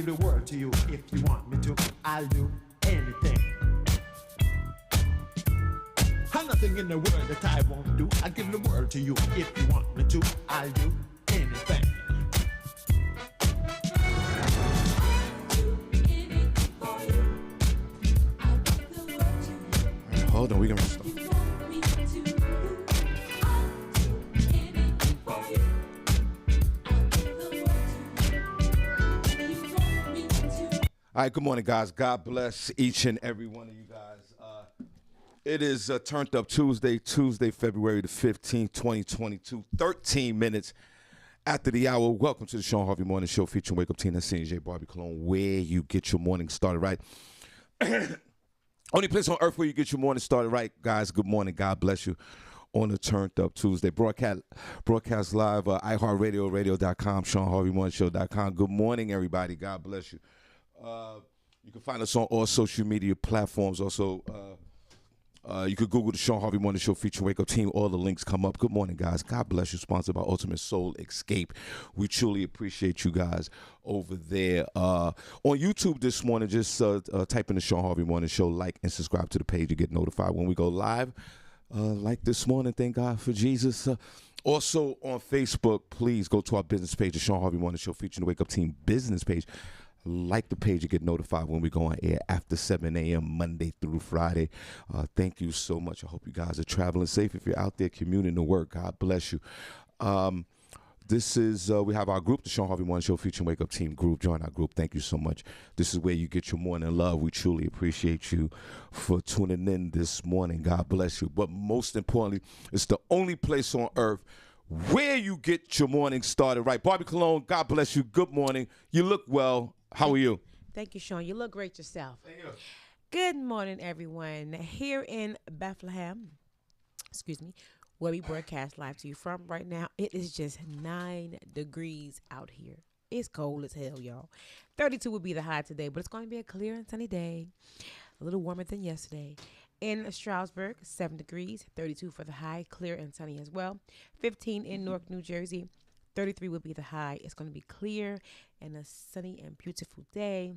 give the world to you. If you want me to, I'll do anything. And nothing in the world that I won't do. I'll give the world to you. If you want me to, I'll do anything. Hold on, we can restart. All right, good morning, guys. God bless each and every one of you guys. It is Turned Up Tuesday, February the 15th, 2022, 13 minutes after the hour. Welcome to the Shawn Harvey Morning Show featuring Wake Up Team and Senny, Barbi, where you get your morning started right. Only place on earth where you get your morning started right, guys. Good morning. God bless you on the Turned Up Tuesday. Broadcast live, iHeartRadio, radio.com, ShawnHarveyMorningShow.com. Good morning, everybody. God bless you. You can find us on all social media platforms. Also, you could Google the Shawn Harvey Morning Show featuring Wake Up Team. All the links come up. Good morning, guys. God bless you. Sponsored by Ultimate Soul Escape. We truly appreciate you guys over there. On YouTube this morning, just type in the Shawn Harvey Morning Show, like and subscribe to the page to get notified when we go live. Like this morning, thank God for Jesus. Also on Facebook, please go to our business page, the Shawn Harvey Morning Show featuring the Wake Up Team business page. Like the page to get notified when we go on air after 7 a.m. Monday through Friday. Thank you so much. I hope you guys are traveling safe. If you're out there commuting to work, God bless you. This is, we have our group, the Shawn Harvey Morning Show featuring Wake Up Team group. Join our group. Thank you so much. This is where you get your morning love. We truly appreciate you for tuning in this morning. God bless you. But most importantly, it's the only place on earth where you get your morning started right. Barbi Cologne, God bless you. Good morning. You look well. How are you? Thank you, Shawn. You look great yourself. Thank you. Good morning, everyone. Here in Bethlehem, where we broadcast live to you from right now, it is just 9 degrees out here. It's cold as hell, y'all. 32 will be the high today, but it's going to be a clear and sunny day. A little warmer than yesterday. In Stroudsburg, 7 degrees, 32 for the high, clear and sunny as well. 15 in Newark, New Jersey. 33 will be the high. It's going to be clear and a sunny and beautiful day.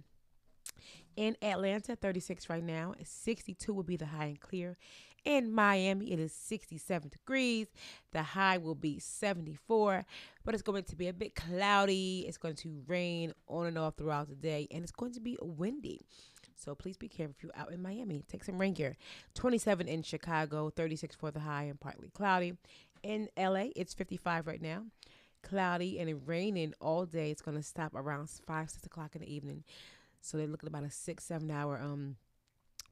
In Atlanta, 36 right now. 62 will be the high and clear. In Miami, it is 67 degrees. The high will be 74, but it's going to be a bit cloudy. It's going to rain on and off throughout the day, and it's going to be windy. So please be careful if you're out in Miami. Take some rain gear. 27 in Chicago, 36 for the high and partly cloudy. In LA, it's 55 right now. Cloudy and raining all day. It's going to stop around 5, 6 o'clock in the evening. So they're looking at about a 6-7 hour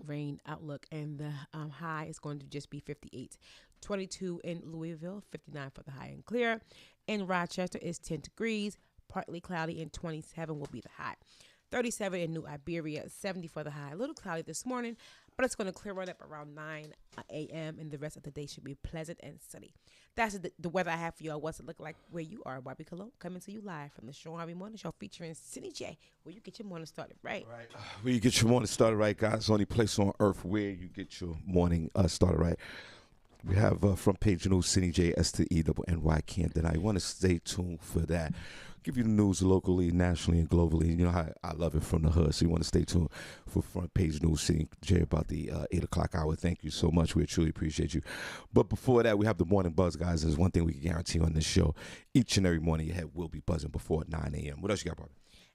rain outlook. And the high is going to just be 58. 22 in Louisville, 59 for the high and clear. In Rochester, it's 10 degrees, partly cloudy, and 27 will be the high. 37 in New Iberia, 70 for the high. A little cloudy this morning, but it's going to clear right up around 9 a.m. and the rest of the day should be pleasant and sunny. That's the weather I have for y'all. What's it look like where you are? Barbi Cologne coming to you live from the Shawn Harvey Morning Show featuring Senny J, where you get your morning started right. Where you get your morning started right, guys. Only place on earth where you get your morning started right. We have front page news, Senny J, STENNY, can't deny. You want to stay tuned for that. Give you the news locally, nationally, and globally. You know how I love it from the hood, so you want to stay tuned for front page news, Senny J, about the 8 o'clock hour. Thank you so much. We truly appreciate you. But before that, we have the morning buzz, guys. There's one thing we can guarantee on this show. Each and every morning, your head will be buzzing before 9 a.m. What else you got, Barbi?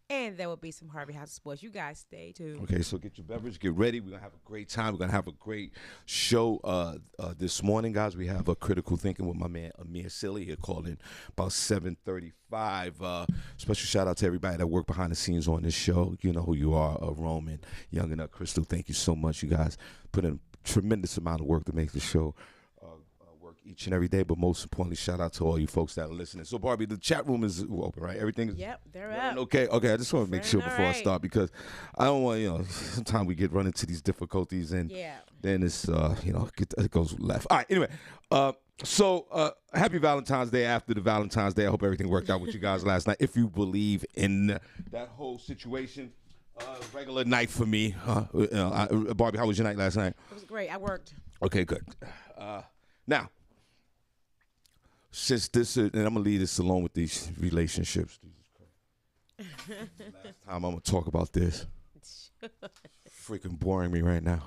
And there will be some Harvey House of Sports. You guys stay tuned. Okay, so get your beverage, get ready. We're going to have a great time. We're going to have a great show this morning, guys. We have a Critical Thinking with my man Amir Silly here calling about 7:35. Special shout out to everybody that worked behind the scenes on this show. You know who you are, Roman, Young and Crystal. Thank you so much. You guys put in a tremendous amount of work to make the show work each and every day, but most importantly, shout out to all you folks that are listening. So, Barbi, the chat room is open, right? Everything is... Yep, they're up. Okay. I just want to make sure before I start, because I don't want, sometimes we run into these difficulties, and then it's, it goes left. All right, anyway, so happy Valentine's Day after the Valentine's Day. I hope everything worked out with you guys last night. If you believe in that whole situation, regular night for me. Barbi, how was your night last night? It was great. I worked. Okay, good. Now, since this, and I'm going to leave this alone with these relationships. Last time I'm gonna talk about this. Freaking boring me right now.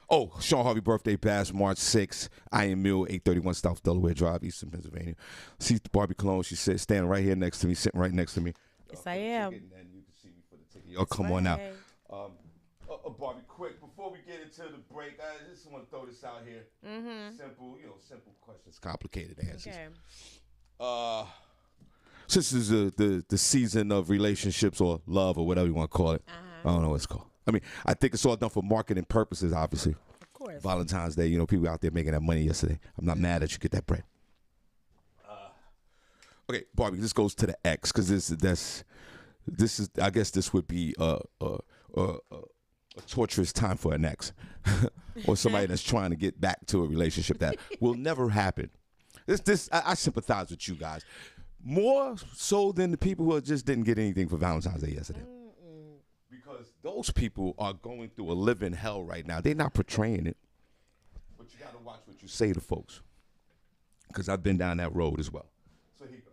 Oh, Shawn Harvey birthday bash, March 6th. I Am Mule, 831 South Delaware Drive, Eastern Pennsylvania. See Barbi Cologne. She said, standing right here next to me, sitting right next to me. Yes, I am. And you can see me for the ticket. Y'all come on out. Barbi, quick, before we get into the break, I just want to throw this out here. Simple questions, complicated answers. Okay. Since this is the season of relationships or love or whatever you want to call it, I don't know what it's called. I mean, I think it's all done for marketing purposes, obviously. Of course. Valentine's Day, people out there making that money yesterday. I'm not mad that you get that bread. Okay, Barbi, this goes to the ex because this is I guess this would be a torturous time for an ex or somebody that's trying to get back to a relationship that will never happen. I sympathize with you guys more so than the people who just didn't get anything for Valentine's Day yesterday. Because those people are going through a living hell right now. They're not portraying it. But you got to watch what you say to folks. Because I've been down that road as well. So here you go.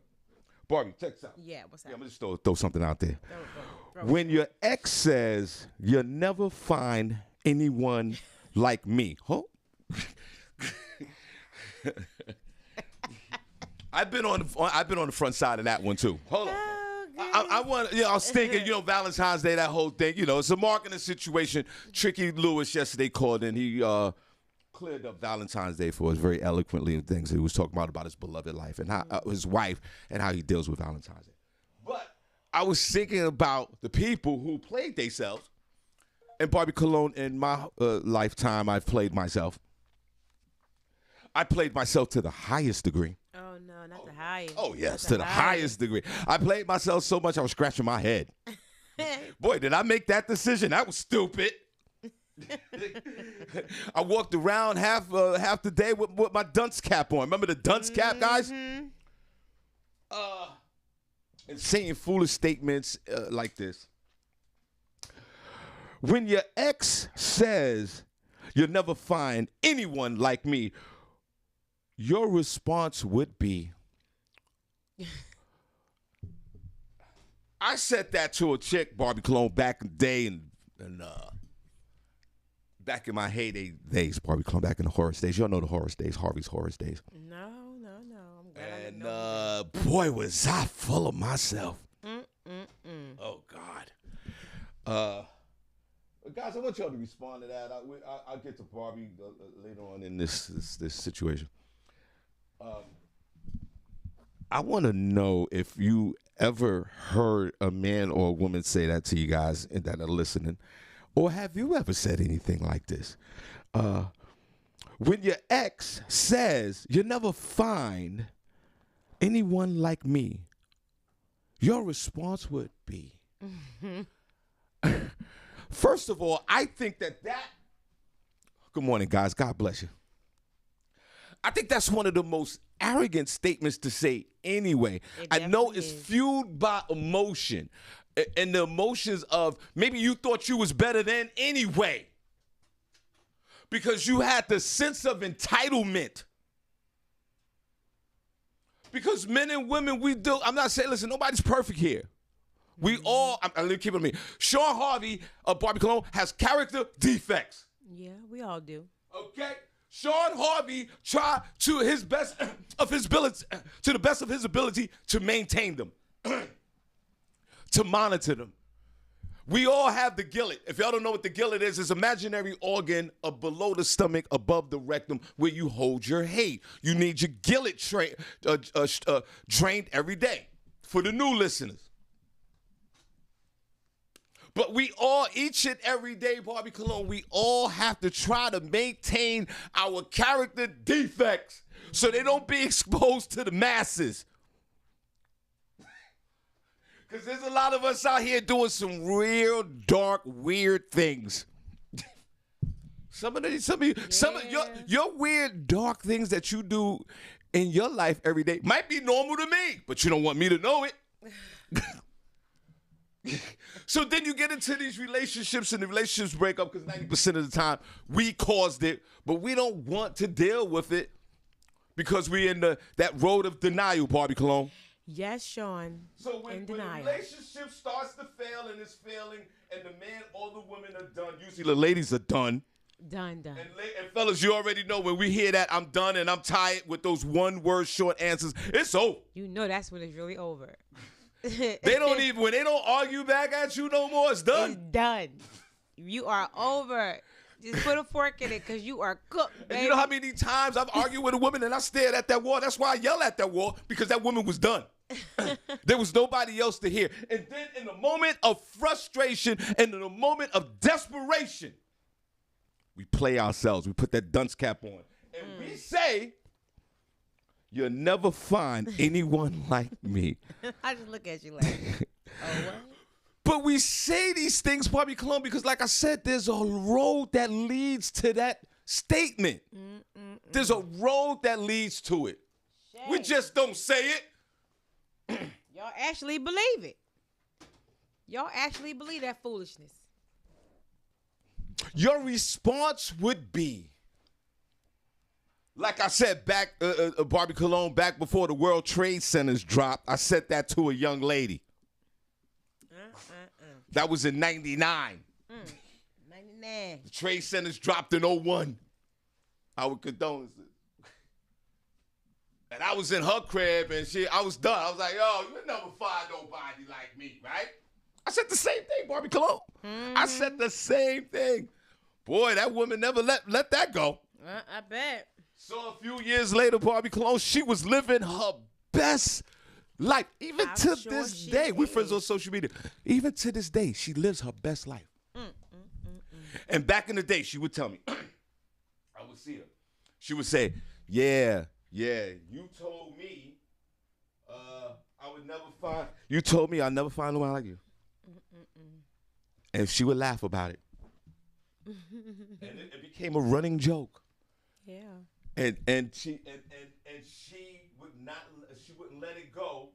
Barbi, check this out. Yeah, what's that? I'm going to just throw something out there. Throw When your ex says, you'll never find anyone like me. Oh. I've been on the front side of that one, too. Hold on. I was thinking, Valentine's Day, that whole thing, it's a marketing situation. Tricky Lewis yesterday called in. He cleared up Valentine's Day for us very eloquently and things. He was talking about his beloved life and how his wife and how he deals with Valentine's Day. But I was thinking about the people who played themselves. And Barbi Cologne, in my lifetime, I've played myself. I played myself to the highest degree. Oh, no, not the highest. Oh, yes, to the highest degree. I played myself so much I was scratching my head. Boy, did I make that decision. That was stupid. I walked around half the day with my dunce cap on. Remember the dunce cap, guys? And saying foolish statements like this. When your ex says, you'll never find anyone like me, your response would be, I said that to a chick, Barbi Cologne, back in the day, and back in my heyday days, Barbi Cologne, back in the Horace days. Y'all know the Horace days, Harvey's Horace days. No. I'm glad I And know. boy, was I full of myself. Oh, God. Guys, I want y'all to respond to that. I'll get to Barbi later on in this situation. I want to know if you ever heard a man or a woman say that to you guys that are listening, or have you ever said anything like this? When your ex says, you'll never find anyone like me, your response would be, first of all, I think that good morning, guys. God bless you. I think that's one of the most arrogant statements to say anyway. I know it's fueled by emotion and the emotions of maybe you thought you was better than anyway because you had the sense of entitlement. Because men and women, I'm not saying, listen, nobody's perfect here. We all, I'm keep it on me. Shawn Harvey of Barbi Cologne has character defects. Yeah, we all do. Okay? Shawn Harvey tried to the best of his ability to maintain them, to monitor them. We all have the gillet. If y'all don't know what the gillet is, it's an imaginary organ below the stomach, above the rectum, where you hold your hate. You need your gillet drained every day. For the new listeners. But we all, each and every day, Barbi Cologne, we all have to try to maintain our character defects so they don't be exposed to the masses. Because there's a lot of us out here doing some real dark, weird things. Some of your weird, dark things that you do in your life every day might be normal to me, but you don't want me to know it. So then you get into these relationships and the relationships break up because 90% of the time we caused it, but we don't want to deal with it because we're in that road of denial, Barbi Cologne. Yes, Sean. So when in the denial. relationship starts to fail and it's failing, and the man or the women are done, usually the ladies are done. Done. And fellas, you already know when we hear that I'm done and I'm tired with those one-word short answers, it's over. You know that's when it's really over. They don't even, when they don't argue back at you no more, it's done. It's done. You are over. Just put a fork in it because you are cooked, baby. And you know how many times I've argued with a woman and I stared at that wall? That's why I yell at that wall, because that woman was done. There was nobody else to hear. And then in the moment of frustration and in the moment of desperation, we play ourselves. We put that dunce cap on. And we say, you'll never find anyone like me. I just look at you like, oh, what? But we say these things, Barbie Cologne, because like I said, there's a road that leads to that statement. There's a road that leads to it. Shame. We just don't say it. Y'all actually believe it. Y'all actually believe that foolishness. Your response would be, like I said back, Barbie Cologne, back before the World Trade Centers dropped, I said that to a young lady. That was in 99. 99. The Trade Centers dropped in 01. Our condolences. And I was in her crib and I was done. I was like, yo, you'll never find nobody like me, right? I said the same thing, Barbie Cologne. I said the same thing. Boy, that woman never let that go. I bet. So a few years later, Barbie Cologne, she was living her best life. Even I'm to sure this she day, we're is. friends on social media. Even to this day, she lives her best life. And back in the day, she would tell me, I would see her. She would say, yeah, you told me I would never find, you told me I'd never find no one like you. And she would laugh about it. And it became a running joke. Yeah. And she wouldn't let it go.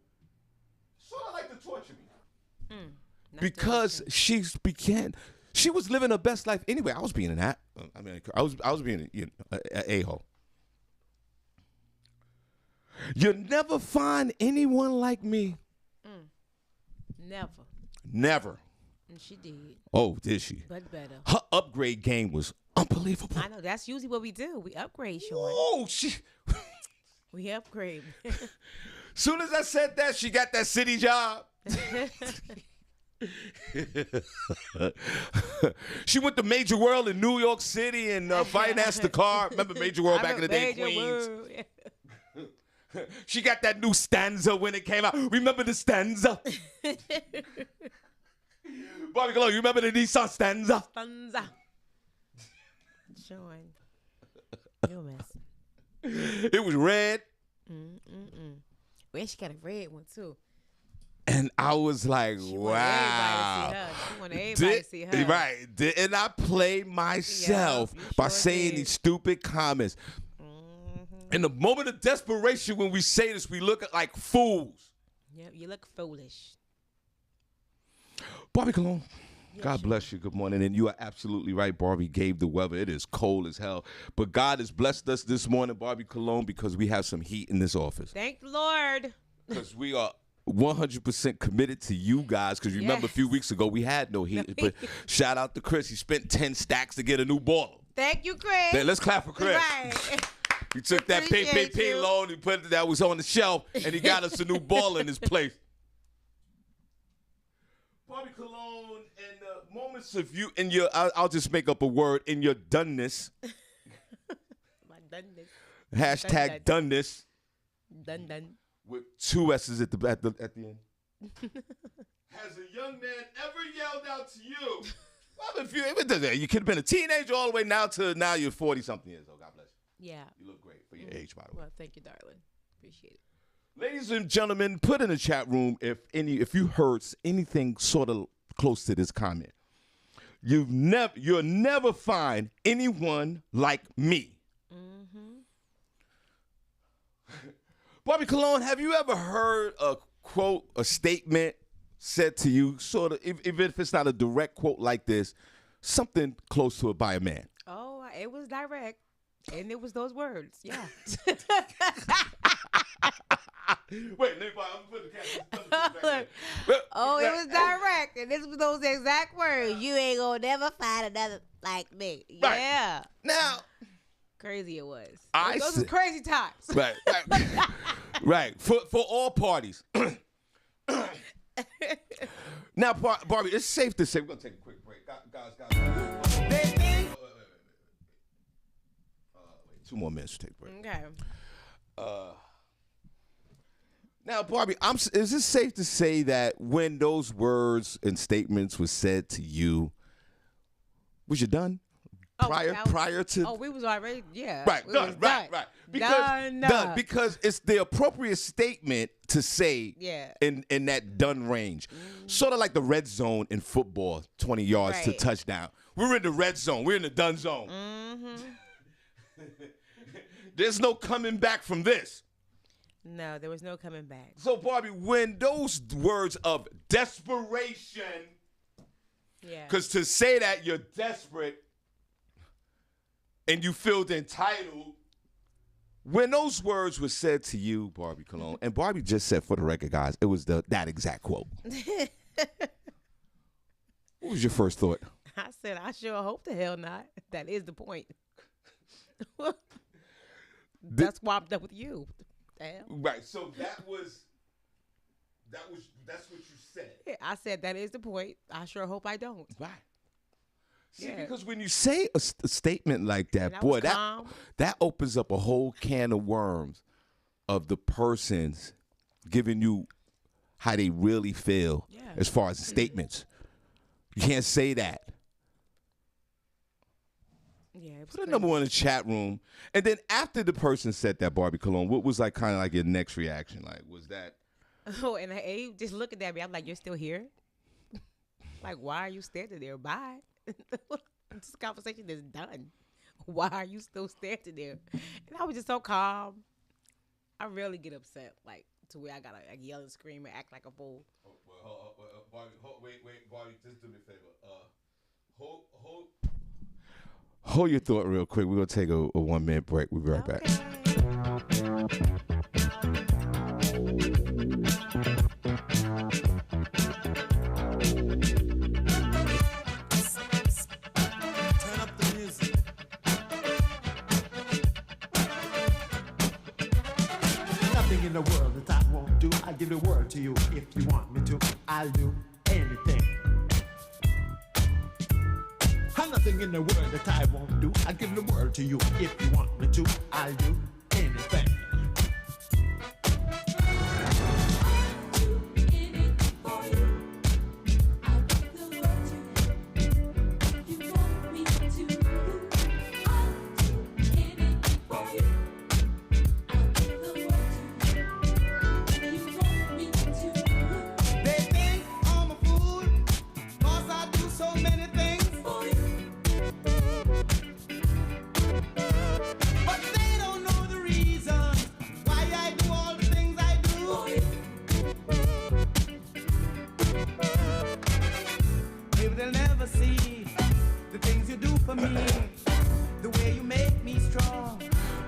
Sort of like to torture me. Because she was living her best life anyway. I was being an I was being an a-hole. You'll never find anyone like me. Never. And she did. Oh, did she? But better. Her upgrade game was unbelievable. I know. That's usually what we do. We upgrade, Sean. Oh, We upgrade. Soon as I said that, she got that city job. She went to Major World in New York City and financed the car. Remember Major World back in the day, Queens? She got that new Stanza when it came out. Remember the Stanza? Barbie Cologne, you remember the Nissan Stanza? Sean, you're a mess. It was red. Well, she got a red one, too. And I was like, She wow. wanted everybody to see her. Right. Didn't I play myself by sure saying did. these stupid comments? In the moment of desperation, when we say this, we look like fools. Yep, you look foolish. Barbie Cologne, God bless you. Good morning. And you are absolutely right. Barbie gave the weather. It is cold as hell. But God has blessed us this morning, Barbie Cologne, because we have some heat in this office. Thank the Lord. Because we are 100% committed to you guys. Because remember, a few weeks ago, we had no heat. But shout out to Chris. He spent 10 stacks to get a new boiler. Thank you, Chris. Then let's clap for Chris. Right. He took that Appreciate you. loan, he put it that was on the shelf, and he got us a new boiler in his place. Barbie Cologne, in the moments of you, in your, I'll just make up a word, in your doneness. My doneness. Hashtag doneness. Done. With 2 S's at the end. Has a young man ever yelled out to you? Well, you could have been a teenager all the way now you're 40-something years old. God bless you. Yeah. You look great for your age, by the way. Well, thank you, darling. Appreciate it. Ladies and gentlemen, put in the chat room if you heard anything sort of close to this comment. You'll never find anyone like me. Barbie Cologne, have you ever heard a quote, a statement said to you, sort of, even if it's not a direct quote like this, something close to it by a man? Oh, it was direct. And it was those words. Yeah. Wait, let me I'm put the camera. Oh, it was direct, and this was those exact words. You ain't gonna never find another like me. Right. Yeah. Now, Crazy it was. I Those said- was crazy times. right. Right. For all parties. Now, Barbie, it's safe to say we're gonna take a quick break, guys. Wait, 2 more minutes to take a break. Okay. Now, Barbie, is it safe to say that when those words and statements were said to you, was you done? Prior to we was already right, we done, was right. Because done because it's the appropriate statement to say in that done range. Sort of like the red zone in football, 20 yards to touchdown. We're in the red zone. We're in the done zone. There's no coming back from this. No, there was no coming back. So, Barbie, when those words of desperation, because to say that you're desperate and you feel entitled, when those words were said to you, Barbie Cologne, and Barbie just said, for the record, guys, it was that exact quote. What was your first thought? I said, I sure hope the hell not. That is the point. That's why I'm done with you. Damn. Right. So that's what you said. Yeah, I said that is the point. I sure hope I don't. Right. See, because when you say a statement like that, boy, that opens up a whole can of worms of the person's giving you how they really feel as far as the statements. You can't say that. Yeah, Put a number one in the chat room. And then after the person said that, Barbie Cologne, what was like kind of like your next reaction? Like, was that? Oh, and he just looking at me. I'm like, you're still here? Like, why are you standing there? Bye. This conversation is done. Why are you still standing there? And I was just so calm. I rarely get upset, like, to where I gotta yell and scream and act like a fool. Barbie, Barbie, just do me a favor. Hold your thought real quick. We're going to take a 1 minute break. We'll be right back. Turn up the music. Nothing in the world that I won't do. I give the word to you. If you want me to, I'll do anything. Nothing in the world that I won't do. I give the word to you. If you want me to, I'll do anything.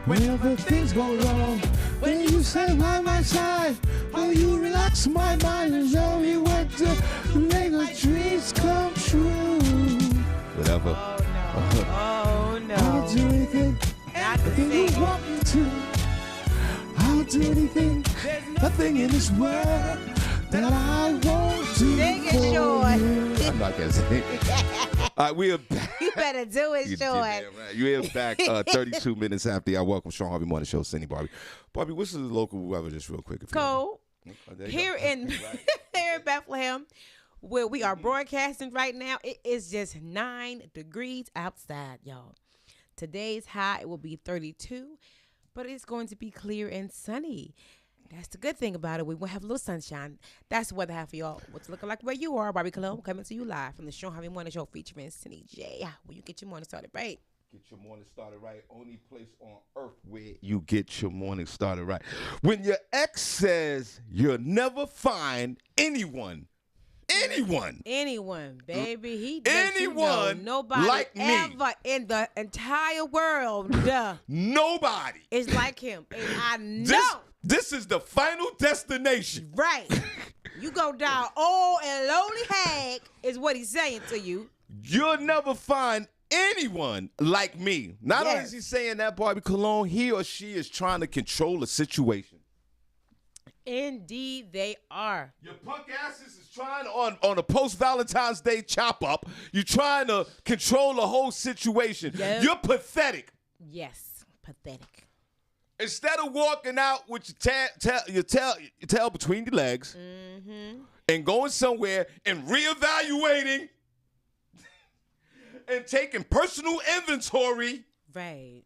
Whenever things go wrong, when you stand by my side, how you relax my mind and show me what to make our dreams come true. Whatever. Oh no. I'll do anything, anything you want me to. I'll do anything, nothing in this world that I won't do. Sing it, for Shawn. you. I'm not going to say it. All right, we are back. You better do it, Shawn. Right. You are back 32 minutes after I welcome Shawn Harvey Morning Show, Senny Barbi. Barbie, what's the local weather just real quick? Cole, here in Bethlehem, where we are broadcasting right now, it is just 9 degrees outside, y'all. Today's high, it will be 32, but it's going to be clear and sunny. That's the good thing about it. We will have a little sunshine. That's the weather I have for y'all. What's looking like where you are, Barbi Cologne, coming to you live from the Shawn Harvey Morning Show featuring Senny J. Where you get your morning started right. Get your morning started right. Only place on earth where you get your morning started right. When your ex says you'll never find anyone, baby, he anyone nobody like me. ever in the entire world. Nobody is like him. And I know. This is the final destination. Right. You go down old and lonely hag is what he's saying to you. You'll never find anyone like me. Not only is he saying that, Barbi Cologne, he or she is trying to control the situation. Indeed, they are. Your punk asses is trying on a post-Valentine's Day chop-up. You're trying to control the whole situation. Yep. You're pathetic. Yes, pathetic. Instead of walking out with your tail between your legs and going somewhere and reevaluating and taking personal inventory, right?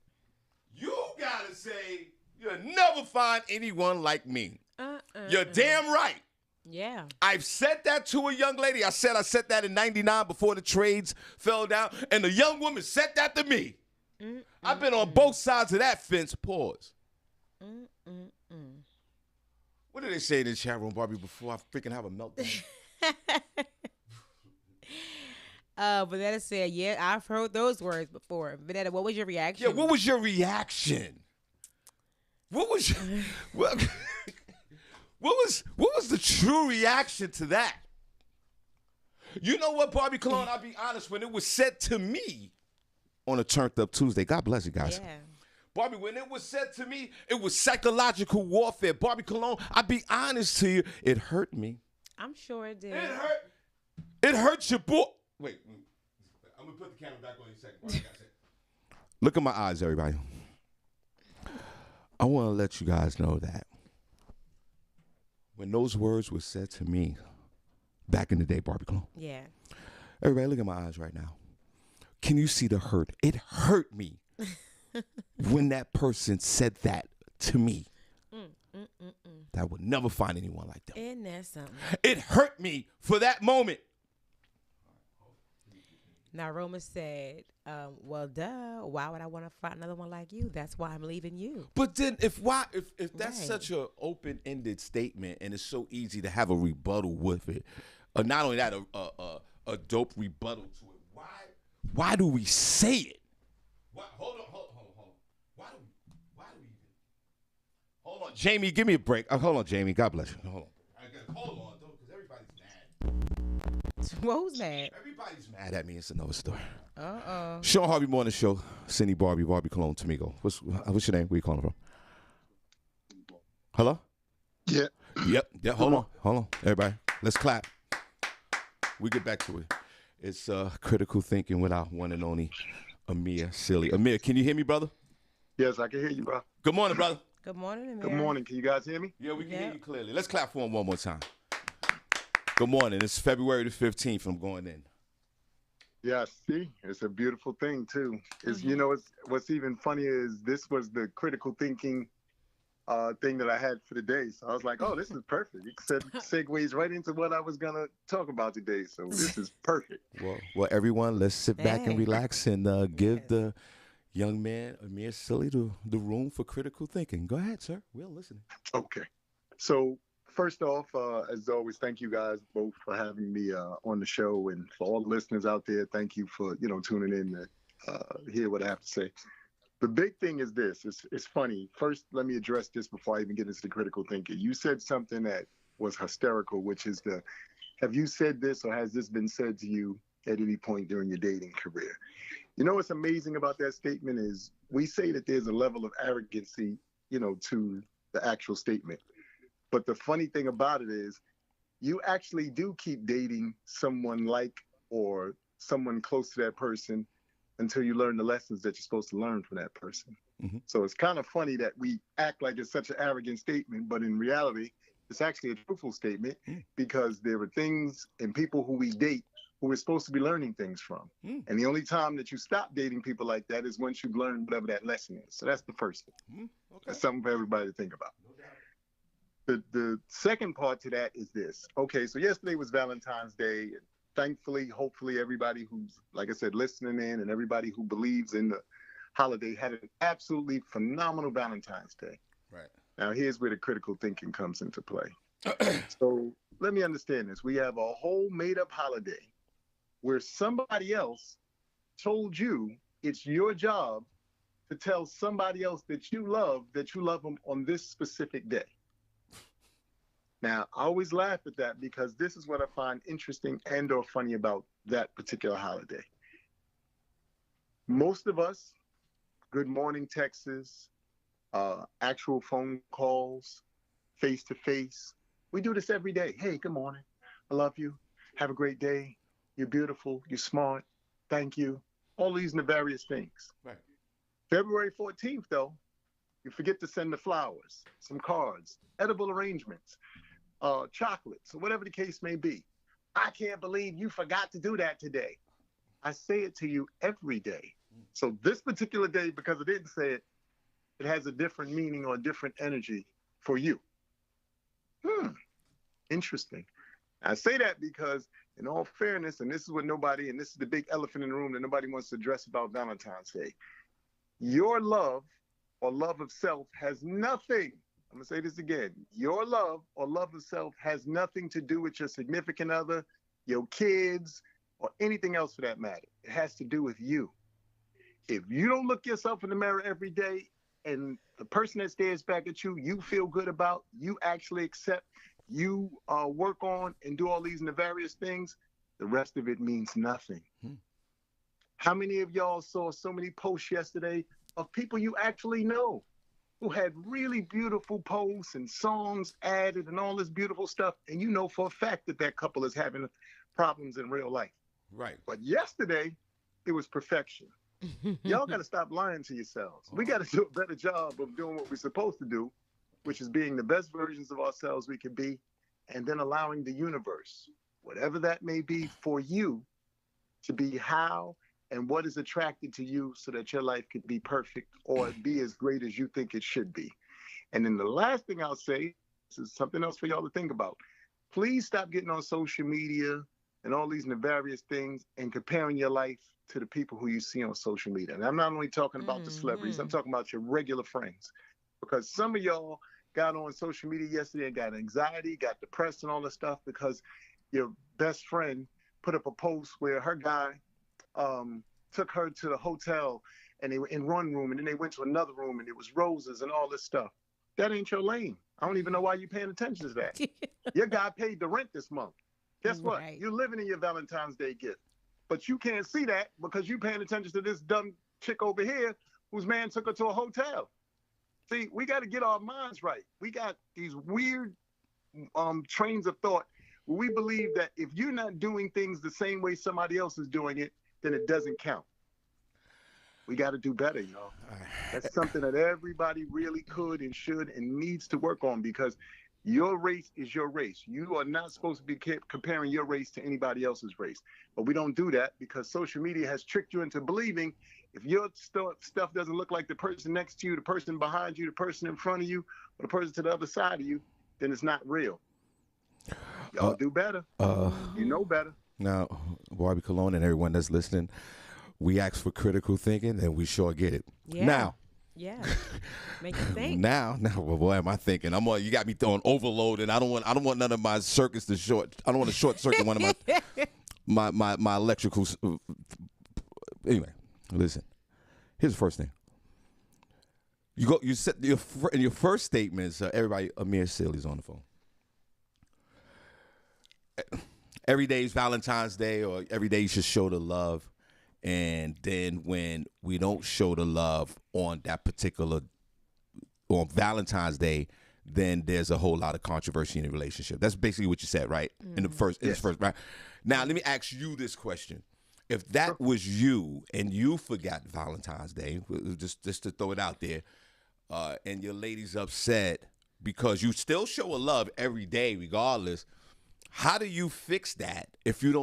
You gotta say you'll never find anyone like me. You're damn right. Yeah. I've said that to a young lady. I said that in '99 before the trades fell down, and the young woman said that to me. I've been on both sides of that fence. Pause. What did they say in the chat room, Barbi, before I freaking have a meltdown? Vanetta said, yeah, I've heard those words before. Vanetta, what was your reaction? Yeah, what was your reaction? What was your, what was the true reaction to that? You know what, Barbi Cologne, I'll be honest, when it was said to me on a Turned Up Tuesday, God bless you guys. Yeah. Barbi, when it was said to me, it was psychological warfare. Barbi Cologne, I'll be honest to you, it hurt me. I'm sure it did. It hurt your boy. Wait, I'm going to put the camera back on in a second. Look at my eyes, everybody. I want to let you guys know that when those words were said to me back in the day, Barbi Cologne. Yeah. Everybody, look at my eyes right now. Can you see the hurt? It hurt me when that person said that to me. That I would never find anyone like them. Isn't that something? It hurt me for that moment. Now, Roma said, well, duh, why would I want to find another one like you? That's why I'm leaving you. But then if that's such an open-ended statement and it's so easy to have a rebuttal with it, not only that, a dope rebuttal to it, why do we say it? Hold on. Why do we even? Hold on, Jamie, give me a break. Hold on, Jamie. God bless you. Hold on, though, because everybody's mad. Well, who's mad? Everybody's mad at me. It's another story. Uh-oh. Shawn Harvey Morning Show. Senny, Barbi Cologne, Tamigo. What's your name? Where you calling from? Hello? Yeah. Yep. Hold on. Everybody, let's clap. We get back to it. It's critical thinking with our one and only Amir Silly. Amir, can you hear me, brother? Yes, I can hear you, bro. Good morning, brother. Good morning, Amir. Good morning. Can you guys hear me? Yeah, we can hear you clearly. Let's clap for him one more time. Good morning. It's February the 15th. I'm going in. Yeah, see, it's a beautiful thing too. You know, what's even funnier is this was the critical thinking thing that I had for the day. So I was like, oh, this is perfect. It segues right into what I was gonna talk about today. So this is perfect. Well, everyone, let's sit back and relax and give the young man Amir Silly the room for critical thinking. Go ahead, sir. We're listening. Okay. So first off, as always, thank you guys both for having me on the show, and for all the listeners out there, thank you for tuning in to hear what I have to say. The big thing is this. It's funny. First, let me address this before I even get into the critical thinking. You said something that was hysterical, which is have you said this or has this been said to you at any point during your dating career? You know what's amazing about that statement is we say that there's a level of arrogancy, to the actual statement. But the funny thing about it is you actually do keep dating someone like or someone close to that person until you learn the lessons that you're supposed to learn from that person. Mm-hmm. So it's kind of funny that we act like it's such an arrogant statement, but in reality, it's actually a truthful statement because there are things and people who we date who we're supposed to be learning things from. And the only time that you stop dating people like that is once you've learned whatever that lesson is. So that's the first thing. Okay. That's something for everybody to think about. The second part to that is this. Okay, so yesterday was Valentine's Day. And thankfully, hopefully, everybody who's, like I said, listening in and everybody who believes in the holiday had an absolutely phenomenal Valentine's Day. Right. Now, here's where the critical thinking comes into play. So let me understand this. We have a whole made-up holiday where somebody else told you it's your job to tell somebody else that you love them on this specific day. Now, I always laugh at that because this is what I find interesting and or funny about that particular holiday. Most of us, good morning texts, actual phone calls, face to face, we do this every day. Hey, good morning. I love you. Have a great day. You're beautiful. You're smart. Thank you. All these nefarious things. Right. February 14th, though, you forget to send the flowers, some cards, edible arrangements, chocolates, or whatever the case may be. I can't believe you forgot to do that today. I say it to you every day. So this particular day, because I didn't say it, it has a different meaning or a different energy for you. Interesting. I say that because, in all fairness, and this is the big elephant in the room that nobody wants to address about Valentine's Day. Your love or love of self has nothing, I'm going to say this again, your love or love of self has nothing to do with your significant other, your kids, or anything else for that matter. It has to do with you. If you don't look yourself in the mirror every day and the person that stares back at you, you feel good about, you actually accept, you work on and do all these nefarious things, the rest of it means nothing. How many of y'all saw so many posts yesterday of people you actually know who had really beautiful posts and songs added and all this beautiful stuff, and you know for a fact that that couple is having problems in real life? Right. But yesterday, it was perfection. Y'all got to stop lying to yourselves. We got to do a better job of doing what we're supposed to do, which is being the best versions of ourselves we can be, and then allowing the universe, whatever that may be for you, to be how and what is attracted to you so that your life could be perfect or be as great as you think it should be. And then the last thing I'll say, this is something else for y'all to think about. Please stop getting on social media and all these nefarious things and comparing your life to the people who you see on social media. And I'm not only talking about the celebrities, I'm talking about your regular friends. Because some of y'all got on social media yesterday and got anxiety, got depressed and all this stuff because your best friend put up a post where her guy took her to the hotel and they were in one room and then they went to another room and it was roses and all this stuff. That ain't your lane. I don't even know why you're paying attention to that. Your guy paid the rent this month. Guess what? You're living in your Valentine's Day gift. But you can't see that because you're paying attention to this dumb chick over here whose man took her to a hotel. See, we got to get our minds right. We got these weird trains of thought where we believe that if you're not doing things the same way somebody else is doing it, then it doesn't count. We got to do better, y'all. That's something that everybody really could and should and needs to work on because your race is your race. You are not supposed to be comparing your race to anybody else's race. But we don't do that because social media has tricked you into believing if your stuff doesn't look like the person next to you, the person behind you, the person in front of you, or the person to the other side of you, then it's not real. Y'all do better. You know better. Now, Barbi Cologne and everyone that's listening, we ask for critical thinking and we sure get it. Yeah. Now. Yeah. Make you think. Now, well, boy, am I thinking? You got me throwing overload, and I don't want none of my circuits to short. I don't want to short circuit one of my electrical. Anyway, listen. Here's the first thing. You said in your first statements, everybody, Amir Sealy's on the phone. Every day is Valentine's Day, or every day you should show the love. And then when we don't show the love on Valentine's Day, then there's a whole lot of controversy in the relationship. That's basically what you said, right? In the first, right? Now, let me ask you this question. If that was you and you forgot Valentine's Day, just to throw it out there, and your lady's upset because you still show a love every day regardless, how do you fix that if you're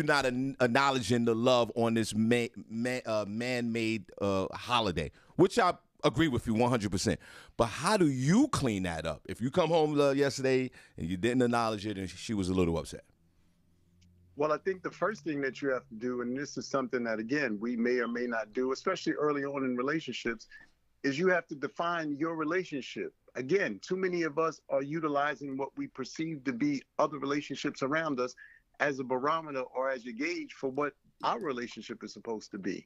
not acknowledging the love on this man-made holiday, which I agree with you 100%. But how do you clean that up? If you come home yesterday and you didn't acknowledge it and she was a little upset. Well, I think the first thing that you have to do, and this is something that, again, we may or may not do, especially early on in relationships, is you have to define your relationship. Again, too many of us are utilizing what we perceive to be other relationships around us as a barometer or as a gauge for what our relationship is supposed to be.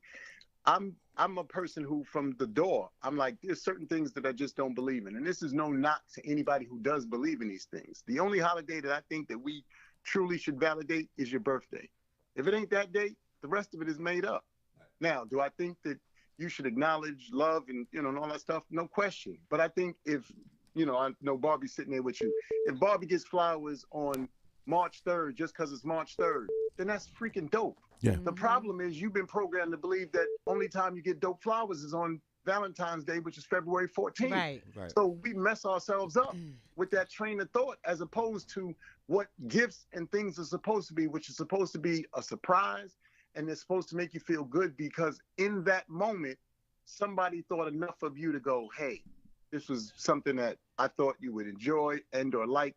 I'm a person who, from the door, I'm like, there's certain things that I just don't believe in. And this is no knock to anybody who does believe in these things. The only holiday that I think that we truly should validate is your birthday. If it ain't that day, the rest of it is made up. Now, do I think that you should acknowledge love and, and all that stuff? No question. But I think if, I know Barbi's sitting there with you. If Barbie gets flowers on March 3rd just because it's March 3rd, then that's freaking dope. Yeah. The problem is you've been programmed to believe that only time you get dope flowers is on Valentine's Day, which is February 14th. Right. So we mess ourselves up with that train of thought as opposed to what gifts and things are supposed to be, which is supposed to be a surprise, and they're supposed to make you feel good because in that moment, somebody thought enough of you to go, hey, this was something that I thought you would enjoy and or like,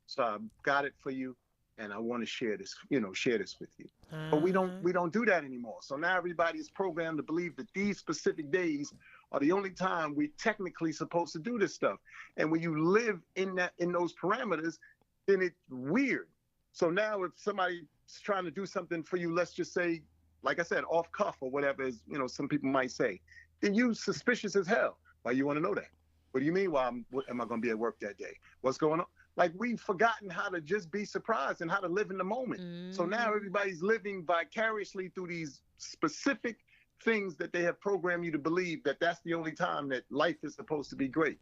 so I got it for you. And I want to share this with you. But we don't do that anymore. So now everybody is programmed to believe that these specific days are the only time we're technically supposed to do this stuff. And when you live in those parameters, then it's weird. So now if somebody's trying to do something for you, let's just say, like I said, off cuff or whatever, is, some people might say, then you suspicious as hell. Why you want to know that? What do you mean? Am I going to be at work that day? What's going on? Like, we've forgotten how to just be surprised and how to live in the moment. So now everybody's living vicariously through these specific things that they have programmed you to believe that that's the only time that life is supposed to be great.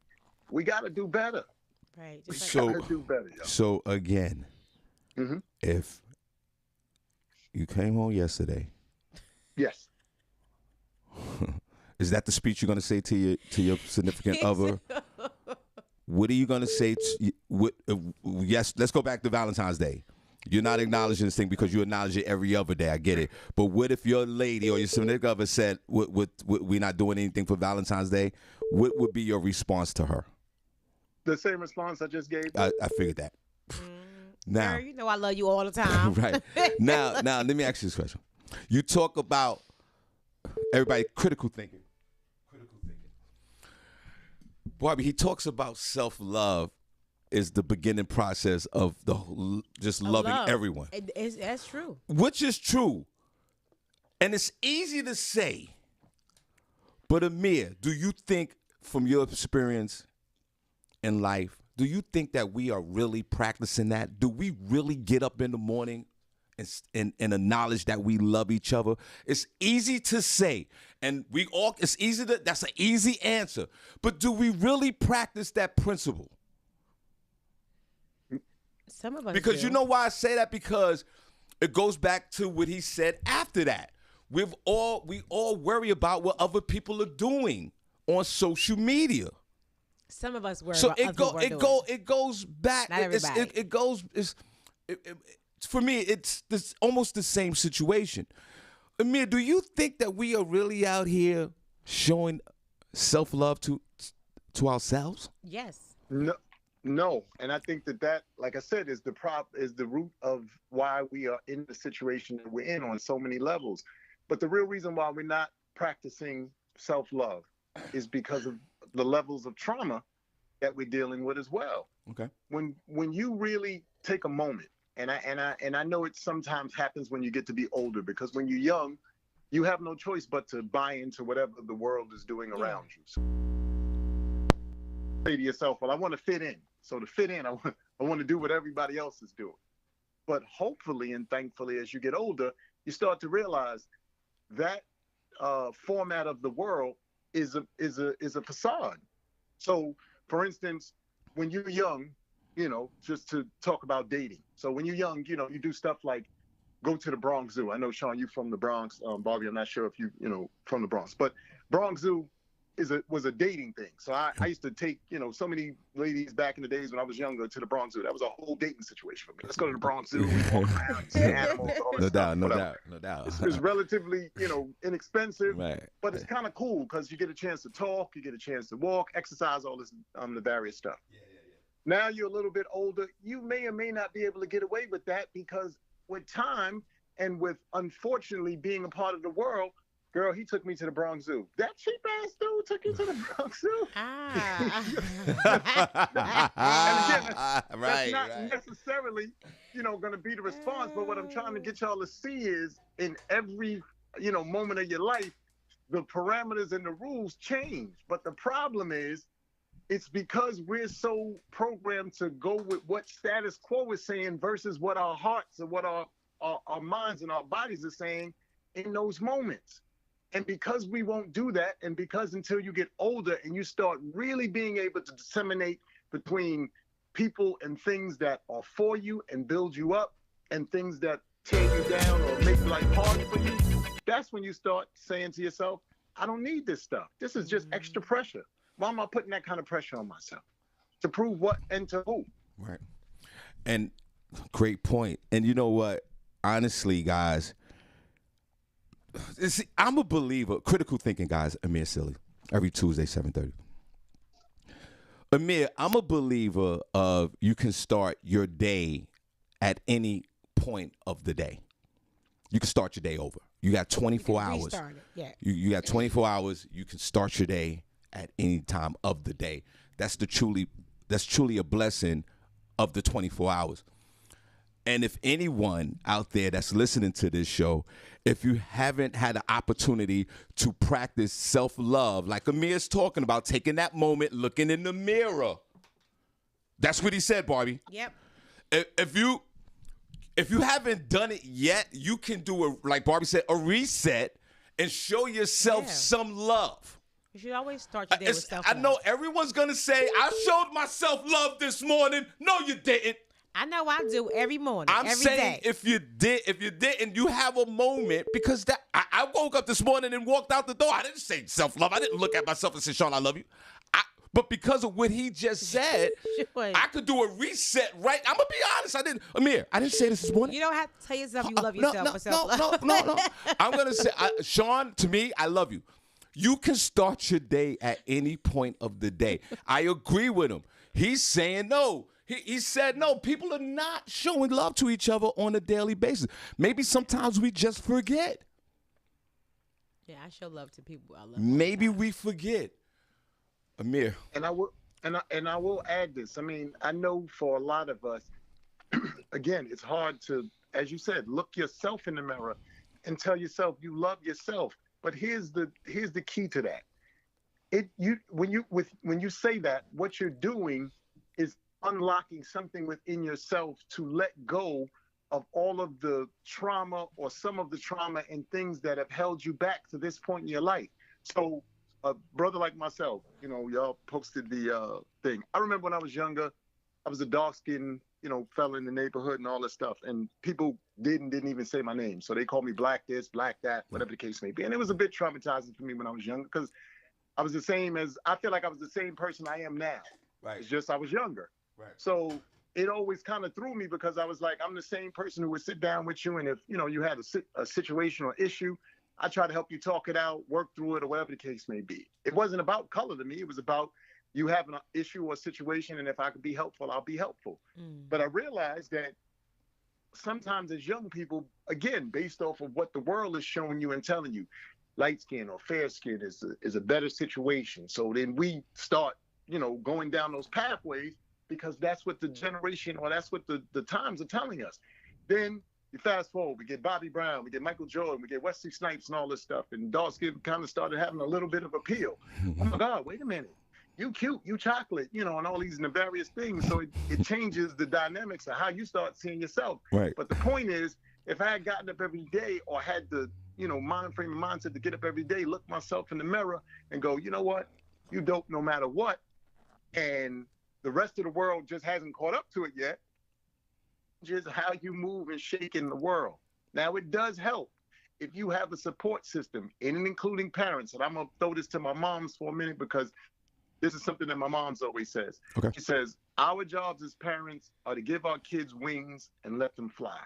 We got to do better. Right. So again, if you came home yesterday, yes, is that the speech you're going to say to your significant other? What are you going to say? Yes, let's go back to Valentine's Day. You're not acknowledging this thing because you acknowledge it every other day. I get it. But what if your lady or your significant other said, we're not doing anything for Valentine's Day? What would be your response to her? The same response I just gave. I figured that. Now, girl, I love you all the time. Right. Now, let me ask you this question. You talk about everybody critical thinking. Barbi, he talks about self-love is the beginning process of just loving everyone. That's true. Which is true. And it's easy to say. But Amir, do you think from your experience in life, do you think that we are really practicing that? Do we really get up in the morning and acknowledge that we love each other? It's easy to say, and that's an easy answer. But do we really practice that principle? Some of us Because do. you know why I say that? Because it goes back to what he said after that. We all worry about what other people are doing on social media. Some of us worry So about other people are doing. it goes back. Not everybody. For me, it's almost the same situation. Amir, do you think that we are really out here showing self-love to ourselves? Yes. No. And I think that, like I said, is the root of why we are in the situation that we're in on so many levels. But the real reason why we're not practicing self-love is because of the levels of trauma that we're dealing with as well. Okay. When you really take a moment, and I know it sometimes happens when you get to be older, because when you're young, you have no choice but to buy into whatever the world is doing around you. So say to yourself, well, I want to fit in. So to fit in, I want to do what everybody else is doing. But hopefully and thankfully, as you get older, you start to realize that format of the world is a facade. So, for instance, when you're young, just to talk about dating. So when you're young, you do stuff like go to the Bronx Zoo. I know, Shawn, you from the Bronx. Barbi, I'm not sure if you from the Bronx, but Bronx Zoo was a dating thing. So I used to take, so many ladies back in the days when I was younger to the Bronx Zoo. That was a whole dating situation for me. Let's go to the Bronx Zoo. We walk around, see animals, all this stuff. No doubt. It's relatively, inexpensive, right, but it's kind of cool because you get a chance to talk, you get a chance to walk, exercise, all this, the various stuff. Yeah. Now you're a little bit older. You may or may not be able to get away with that because with time and with, unfortunately, being a part of the world, girl, he took me to the Bronx Zoo. That cheap ass dude took you to the Bronx Zoo. And again, that's not necessarily, going to be the response. But what I'm trying to get y'all to see is in every, moment of your life, the parameters and the rules change. But the problem is, it's because we're so programmed to go with what status quo is saying versus what our hearts and what our minds and our bodies are saying in those moments. And because we won't do that, and because until you get older and you start really being able to disseminate between people and things that are for you and build you up and things that tear you down or make life hard for you, that's when you start saying to yourself, I don't need this stuff. This is just extra pressure. Why am I putting that kind of pressure on myself? To prove what and to who? Right. And great point. And you know what? Honestly, guys, see, I'm a believer. Critical thinking, guys. Amir Silly, every Tuesday, 7:30. Amir, I'm a believer of you can start your day at any point of the day. You can start your day over. You got 24 hours. Restart it. Yeah. You got 24 hours. You can start your day at any time of the day. That's truly a blessing of the 24 hours. And if anyone out there that's listening to this show, if you haven't had an opportunity to practice self-love, like Amir's talking about, taking that moment, looking in the mirror. That's what he said, Barbi. Yep. If you haven't done it yet, you can do like Barbi said, a reset and show yourself some love. You should always start your day with self-love. I know everyone's gonna say, I showed myself love this morning. No, you didn't. I know I do every morning, I'm every saying day. if you didn't, you have a moment, because that I woke up this morning and walked out the door. I didn't say self-love. I didn't look at myself and say, Shawn, I love you. But because of what he just said, I could do a reset right. I'm going to be honest. Amir, I didn't say this morning. You don't have to tell yourself you love yourself for self-love. No. I'm going to say, Shawn, to me, I love you. You can start your day at any point of the day. I agree with him. He's saying no. He said no. People are not showing love to each other on a daily basis. Maybe sometimes we just forget. Yeah, I show love to people I love. Maybe we forget. Amir. And I will add this. I mean, I know for a lot of us, again, it's hard to, as you said, look yourself in the mirror and tell yourself you love yourself. But here's the key to that. When you say that, what you're doing is unlocking something within yourself to let go of all of the trauma or some of the trauma and things that have held you back to this point in your life. So a brother like myself, y'all posted the thing. I remember when I was younger, I was a dark-skinned, fella in the neighborhood and all this stuff. And people didn't even say my name. So they called me black this, black that, whatever the case may be. And it was a bit traumatizing for me when I was younger, because I feel like I was the same person I am now. Right. It's just I was younger. Right. So it always kind of threw me, because I was like, I'm the same person who would sit down with you. And if, you had a situation or issue, I try to help you talk it out, work through it, or whatever the case may be. It wasn't about color to me. It was about you having an issue or a situation, and if I could be helpful, I'll be helpful. But I realized that sometimes as young people, again, based off of what the world is showing you and telling you, light skin or fair skin is a better situation. So then we start, going down those pathways, because that's what the generation, or that's what the times are telling us. Then you fast forward, we get Bobby Brown, we get Michael Jordan, we get Wesley Snipes and all this stuff, and dark skin kind of started having a little bit of appeal. Oh my God, wait a minute. You cute, you chocolate, and all these nefarious things. So it changes the dynamics of how you start seeing yourself. Right. But the point is, if I had gotten up every day, or had the, mind frame and mindset to get up every day, look myself in the mirror and go, you know what? You dope no matter what. And the rest of the world just hasn't caught up to it yet. Just how you move and shake in the world. Now, it does help if you have a support system, and including parents. And I'm going to throw this to my moms for a minute, because this is something that my mom's always says. Okay. She says, our jobs as parents are to give our kids wings and let them fly.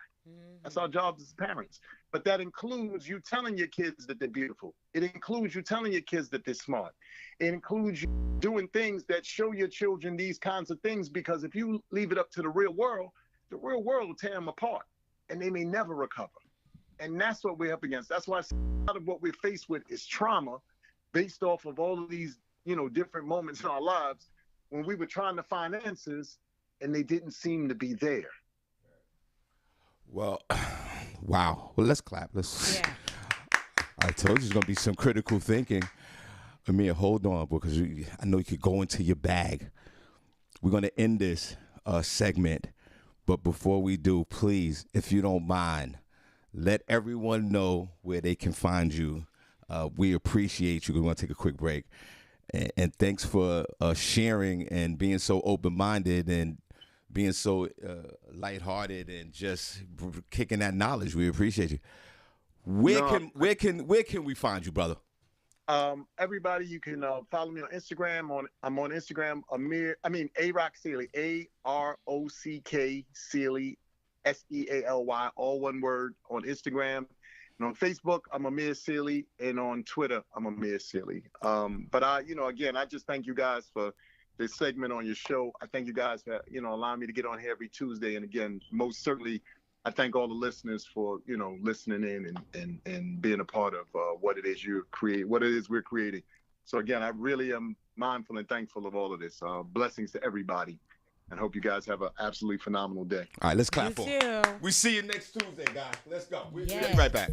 That's our jobs as parents. But that includes you telling your kids that they're beautiful. It includes you telling your kids that they're smart. It includes you doing things that show your children these kinds of things, because if you leave it up to the real world will tear them apart, and they may never recover. And that's what we're up against. That's why a lot of what we're faced with is trauma, based off of all of these, different moments in our lives when we were trying to find answers and they didn't seem to be there. Well, wow. Well, let's clap. Let's. Yeah. told you it's gonna be some critical thinking. Amir, hold on, because I know you could go into your bag. We're gonna end this segment, but before we do, please, if you don't mind, let everyone know where they can find you. We appreciate you. We want to take a quick break, and thanks for sharing and being so open-minded and being so lighthearted and just kicking that knowledge. We appreciate you. Where can we find you, brother? Everybody, you can follow me on Instagram. I'm on Instagram. A-Rock Sealy, A-R-O-C-K Sealy, Sealy, all one word on Instagram. And on Facebook, I'm Amir Sealy, and on Twitter, I'm Amir Sealy. But again, I just thank you guys for this segment on your show. I thank you guys for, allowing me to get on here every Tuesday. And again, most certainly, I thank all the listeners for, listening in and being a part of what it is we're creating. So again, I really am mindful and thankful of all of this. Blessings to everybody, and hope you guys have an absolutely phenomenal day. All right, let's clap for him. We see you next Tuesday, guys. Let's go. We'll be right back.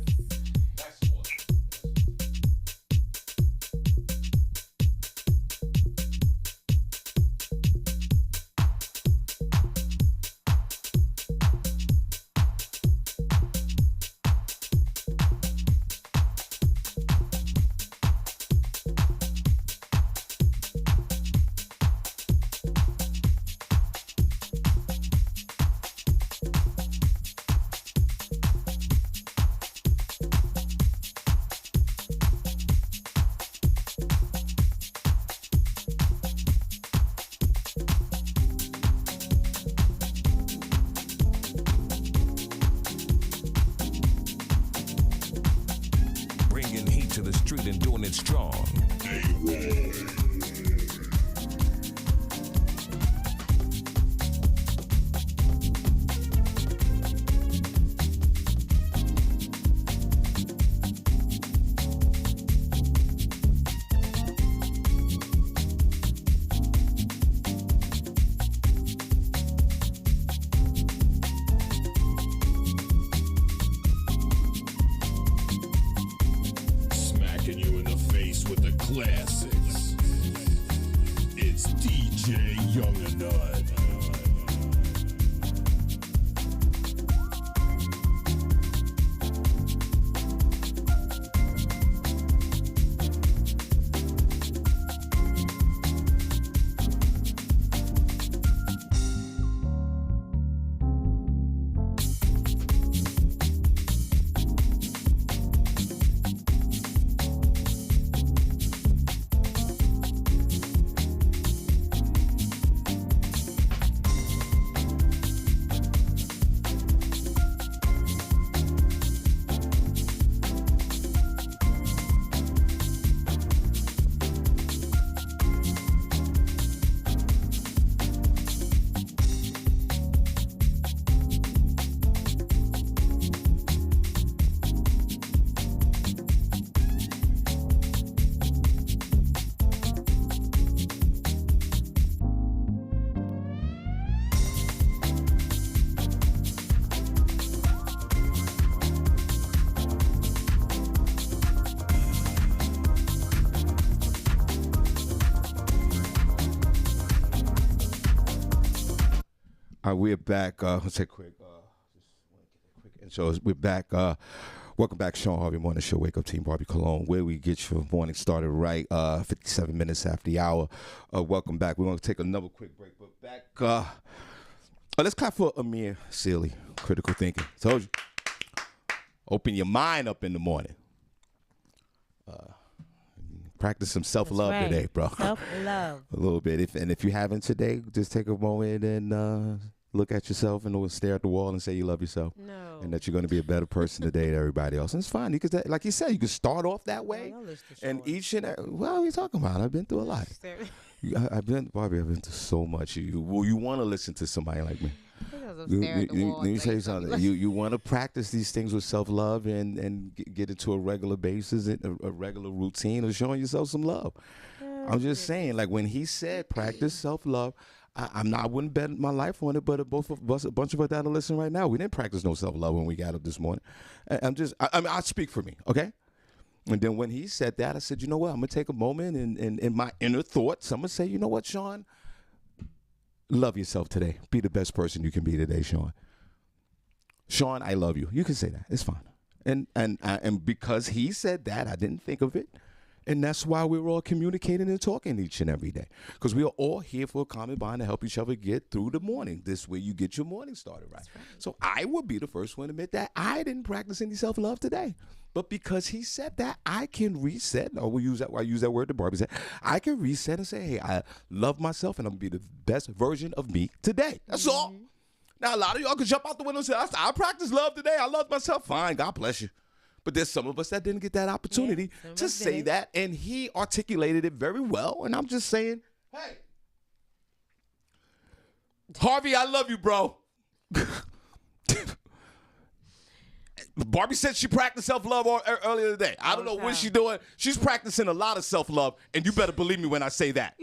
to the street and doing it strong. Classics. It's DJ Young and Nut. We're back. Let's take a quick intro. We're back. Welcome back, Shawn Harvey Morning Show. Wake Up Team Barbi Cologne, where we get your morning started right. 57 minutes after the hour. Welcome back. We're going to take another quick break. But back. Let's clap for Amir Sealy. Critical thinking. Told you. Open your mind up in the morning. Practice some self-love today, bro. Self-love. A little bit. If you haven't today, just take a moment and look at yourself and stare at the wall and say you love yourself. No. And that you're going to be a better person today than everybody else. And it's fine. You could, like you said, you can start off that way. And each and every, what are you talking about? I've been through a lot. Barbi, I've been through so much. You want to listen to somebody like me. Let me say something. You want to practice these things with self-love and get into a regular basis, a regular routine of showing yourself some love. I'm just saying, like when he said practice self-love, I wouldn't bet my life on it, but a bunch of us that are listening right now, we didn't practice no self-love when we got up this morning. I speak for me, okay? And then when he said that, I said, you know what? I'm going to take a moment and in my inner thoughts, I'm going to say, you know what, Shawn? Love yourself today. Be the best person you can be today, Shawn. Shawn, I love you. You can say that. It's fine. And because he said that, I didn't think of it. And that's why we're all communicating and talking each and every day. Because we are all here for a common bond to help each other get through the morning. This way you get your morning started right. So I would be the first one to admit that I didn't practice any self-love today. But because he said that, I can reset. I use that word that Barbi said. I can reset and say, hey, I love myself and I'm going to be the best version of me today. That's all. Now, a lot of y'all can jump out the window and say, I practice love today. I love myself. Fine. God bless you. But there's some of us that didn't get that opportunity to say that, and he articulated it very well. And I'm just saying, hey, Harvey, I love you, bro. Barbi said she practiced self-love earlier today. I don't know what she's doing. She's practicing a lot of self-love, and you better believe me when I say that.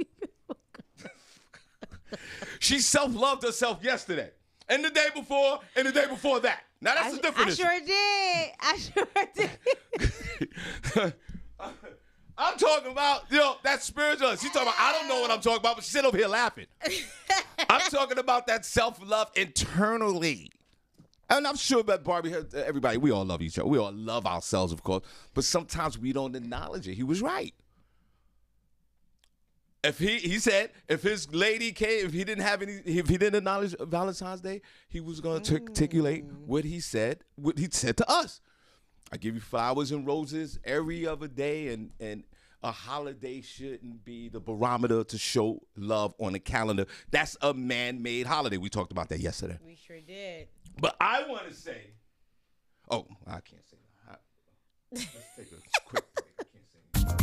She self-loved herself yesterday, and the day before, and the day before that. Now, that's the difference. I sure did. I'm talking about, that spiritual. She's talking about, I don't know what I'm talking about, but she's sitting over here laughing. I'm talking about that self-love internally. And I'm sure that Barbi, everybody, we all love each other. We all love ourselves, of course. But sometimes we don't acknowledge it. He was right. If he said, if his lady came, if he didn't acknowledge Valentine's Day, he was going to articulate what he said to us. I give you flowers and roses every other day, and a holiday shouldn't be the barometer to show love on a calendar. That's a man-made holiday. We talked about that yesterday. We sure did. But I want to say, I can't say that. Let's take a quick break. I can't say that.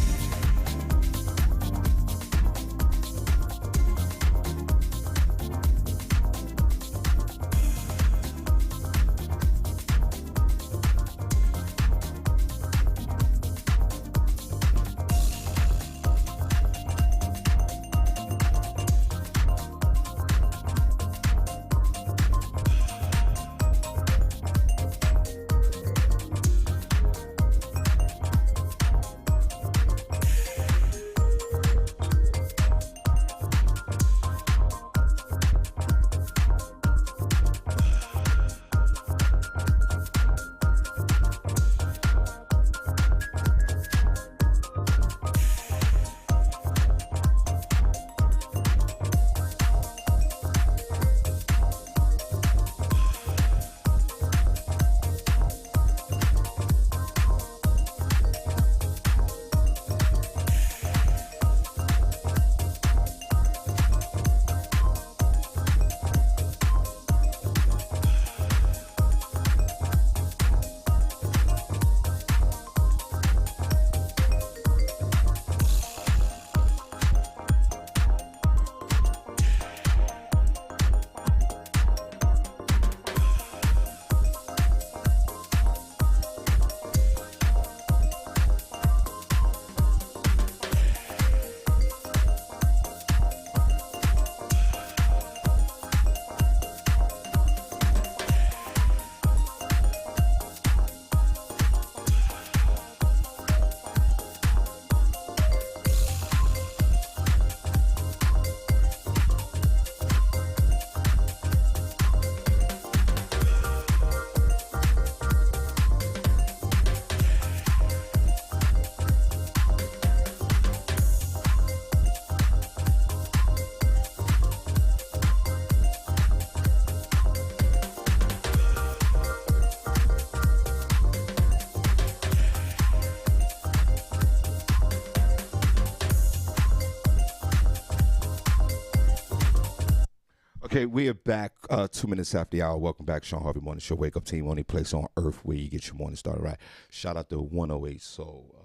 Okay, we are back 2 minutes after the hour. Welcome back, Shawn Harvey Morning Show. Wake up team, only place on earth where you get your morning started right. Shout out to 108 Soul.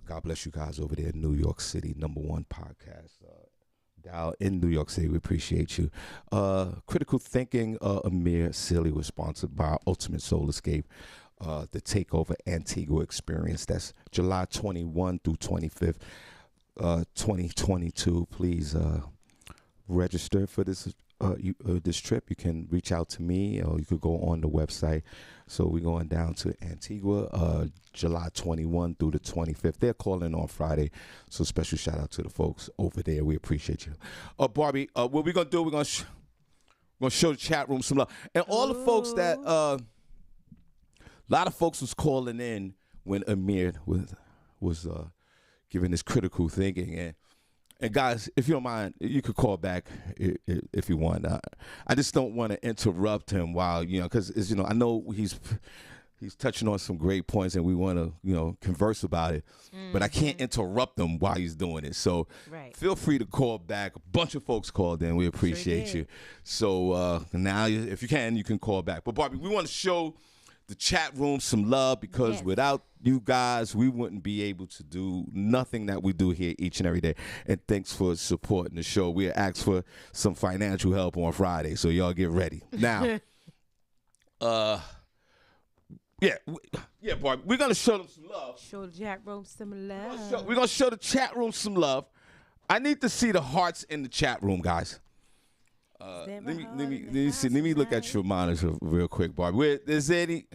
God bless you guys over there in New York City, #1 podcast. Down in New York City, we appreciate you. Critical Thinking, Amir Silly was sponsored by Ultimate Soul Escape, the Takeover Antigua Experience. That's July 21 through 25th, 2022. Please register for this this trip, you can reach out to me, or you could go on the website. So we're going down to Antigua, July 21 through the 25th. They're calling on Friday, so special shout out to the folks over there. We appreciate you. Barbi, what we're gonna do? We're gonna show the chat room some love, and all the folks that a lot of folks was calling in when Amir was giving this critical thinking. And guys, if you don't mind, you could call back if you want. I just don't want to interrupt him while, because I know he's touching on some great points, and we want to converse about it. But I can't interrupt him while he's doing it. So feel free to call back. A bunch of folks called in. We appreciate you. So now, if you can call back. But Barbi, we want to show the chat room some love, because without you guys, we wouldn't be able to do nothing that we do here each and every day. And thanks for supporting the show. We asked for some financial help on Friday, so y'all get ready. Now, Barbi, we're going to show them some love. Show the chat room some love. We're going to show the chat room some love. I need to see the hearts in the chat room, guys. Let me see. Let me look at your monitor real quick, Barbi. Is there any?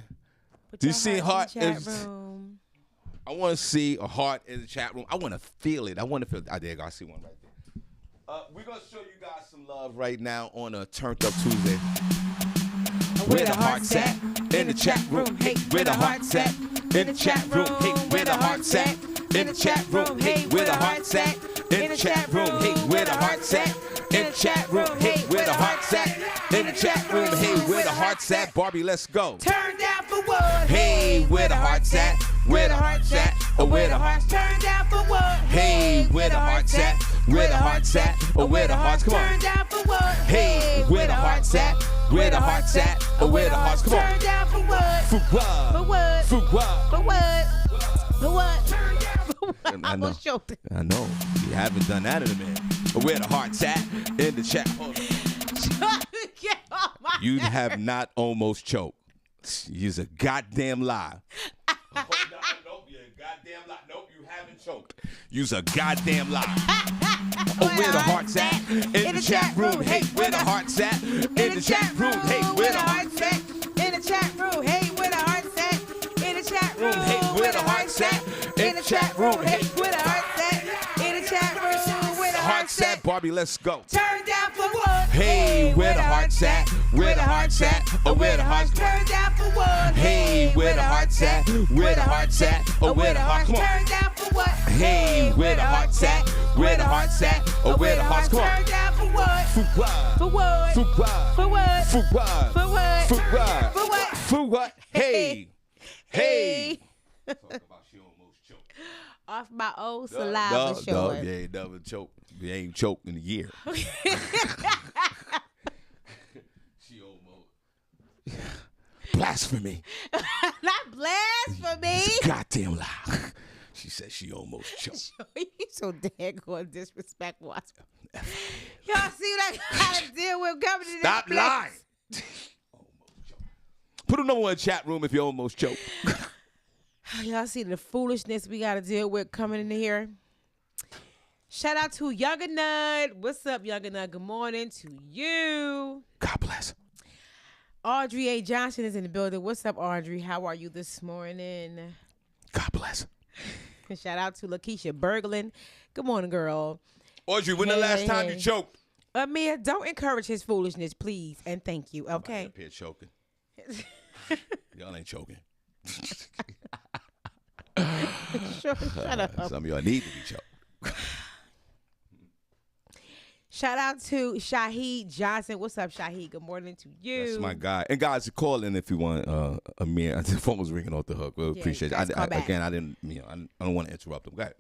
Do you see a heart? I want to see a heart in the chat room. I want to feel it. There you go. I see one right there. We're gonna show you guys some love right now on a Turned Up Tuesday. Where the hearts at? In the chat room. Hey, where the hearts at? In the chat room. Hey, where the hearts at? In the chat room. Hey, where the hearts at? In the chat room. Hey, where the hearts at? In the chat room. Hey, where the hearts at? In the chat room. Hey, where the hearts at? Barbi, let's go. Turn down for what? Hey, where the hearts at? Where the hearts at? Or where the hearts turn down for what? Hey, where the hearts at? Where the hearts at? Or where the hearts? Come on. Turn down for what? Hey, where the hearts at? Where the hearts at? Or where the hearts? Come on. Turn down for what? For what? For what? For what? For what? For what? Turn down for what? I know. I know. You haven't done that in a minute. But where the hearts at? In the chat. Hold on. Get off my You have not almost choked. You's a goddamn lie. Nope, you're a goddamn lie. Nope, you haven't choked. You's a goddamn lie. Where the hearts at? In the chat room. Hey, where the hearts at? In the chat room. Hey, where the hearts at? In the chat room. Hey, where the hearts at? In the chat room. Hey, where the hearts at? In the chat room. Hey, where the hearts at? In the chat room. Where the hearts at? Barbi, let's go. Turn down for what? Hey, where the hearts at? Where the hearts at? Or where the hearts? Turn down for what? Hey, where the hearts at? Where the hearts at? Or where the hearts? Come on. Turn down for what? Hey, where the hearts at? Where the hearts at? Or where the hearts? Come on. Turn down for what? For what? For what? For what? For what? For what? For what? For what? For what? For what? Hey. Hey. Talk about she almost choked. Off my old saliva showing. Yeah, never choked. You ain't choked in a year. She almost. Blasphemy. Not blasphemy. It's a goddamn lie. She said she almost choked. You so daggone disrespectful. Y'all see what I gotta deal with coming to Stop this lying. place? Almost choked. Put a number in the chat room if you almost choked. Y'all see the foolishness we gotta deal with coming in here. Shout out to Younger Nut. What's up, Younger Nut? Good morning to you. God bless. Audrey A. Johnson is in the building. What's up, Audrey? How are you this morning? God bless. Shout out to Lakeisha Berglin. Good morning, girl. Audrey, when the last time you choked? Amir, don't encourage his foolishness, please, and thank you. Okay. Up here choking. Y'all ain't choking. Shut up. Some of y'all need to be choked. Shout out to Shaheed Johnson. What's up, Shaheed? Good morning to you. That's my guy. And guys, call in if you want Amir. The phone was ringing off the hook. We'll appreciate it. Again, I didn't. I don't want to interrupt him. Go ahead.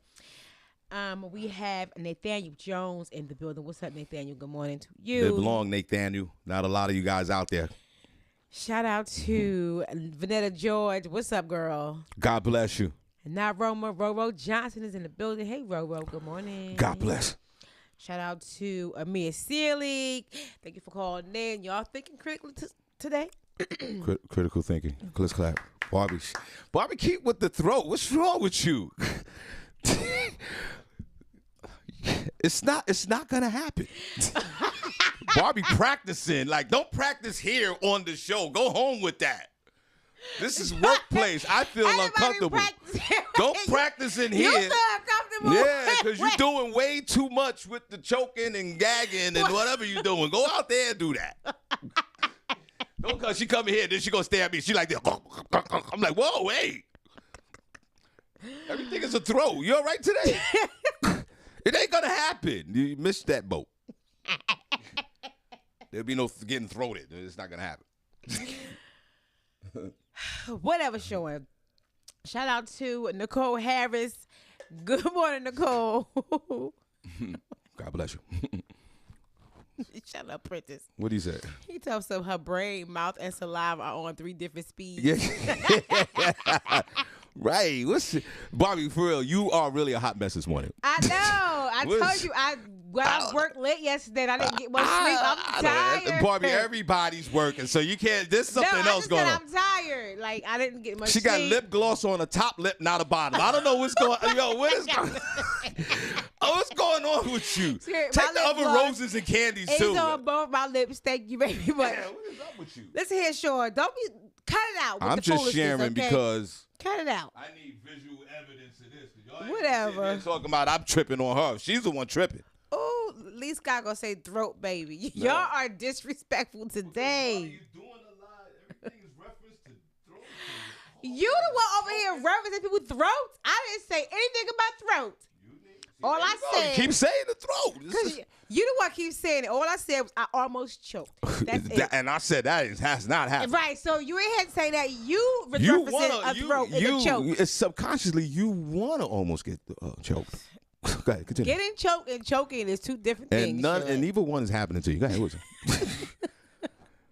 We have Nathaniel Jones in the building. What's up, Nathaniel? Good morning to you. Live long, Nathaniel. Not a lot of you guys out there. Shout out to Vanetta George. What's up, girl? God bless you. And now Roro Johnson is in the building. Hey, Roro. Good morning. God bless. Shout out to Amir Sealy. Thank you for calling in. Y'all thinking critically today? Critical thinking. Let's clap. Barbi, keep with the throat. What's wrong with you? It's not gonna happen. Barbi practicing. Like, don't practice here on the show. Go home with that. This is workplace. I feel uncomfortable. Don't practice in here. You feel uncomfortable. Yeah, because you're doing way too much with the choking and gagging and whatever you're doing. Go out there and do that. Don't because she come in here, then she gonna stare at me. She like this. I'm like, whoa, wait. Everything is a throw. You all right today? It ain't gonna happen. You missed that boat. There'll be no getting throated. It's not gonna happen. Whatever, Sean. Shout out to Nicole Harris. Good morning, Nicole. God bless you. Shut up, Princess. What do you say? He tells us her brain, mouth, and saliva are on 3 different speeds. Yeah. Right. Barbi, for real, you are really a hot mess this morning. I know. I told you I worked late yesterday and I didn't get much sleep. I'm tired. Barbi, everybody's working, so you can't. There's something else going on. I'm tired. Like, I didn't get much sleep. She got lip gloss on the top lip, not a bottom. I don't know what's going on. Yo, what is going what's going on with you? Take the other roses and candies, too. It's on both my lips. Thank you very much. What is up with you? Listen here, Sean. Don't be... Cut it out with I'm the just sharing okay? because... Cut it out. I need visual evidence of this. Y'all Whatever. Talking about I'm tripping on her. She's the one tripping. Oh, at least God gonna say throat, baby. No. Y'all are disrespectful today. You're doing a lot. Everything is reference to throat. You the one over here referencing people's throats. I didn't say anything about throat. All I said. You keep saying the throat. You the one keep saying it. All I said was I almost choked. That's it. And I said has not happened. Right. So you ain't had to say that. You represent a throat and a choke. It's subconsciously you want to almost get choked. Go ahead, continue. Getting choked and choking is 2 different things. And neither one is happening to you. Go ahead.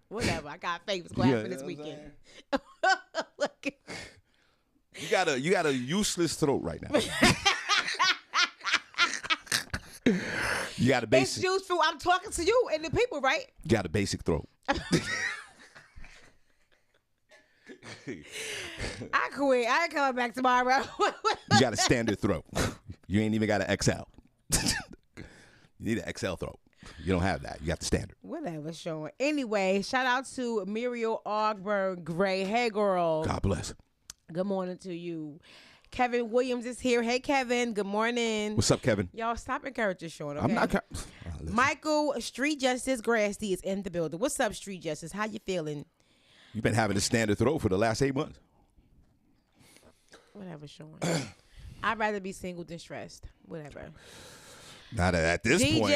Whatever. I got favors going to happen this weekend. You got a useless throat right now. You got a basic. It's useful. I'm talking to you and the people, right? You got a basic throat. I quit. I ain't coming back tomorrow. You got a standard throat. You ain't even got an XL. You need an XL throat. You don't have that. You got the standard. Whatever, Sean. Anyway, shout out to Muriel Ogburn Gray. Hey, girl. God bless. Good morning to you. Kevin Williams is here. Hey, Kevin. Good morning. What's up, Kevin? Y'all stop encouraging Sean, okay? I'm not. Michael, Street Justice Grassy is in the building. What's up, Street Justice? How you feeling? You've been having a standard throat for the last 8 months. Whatever, Sean. I'd rather be single than stressed. Whatever. Not at this point.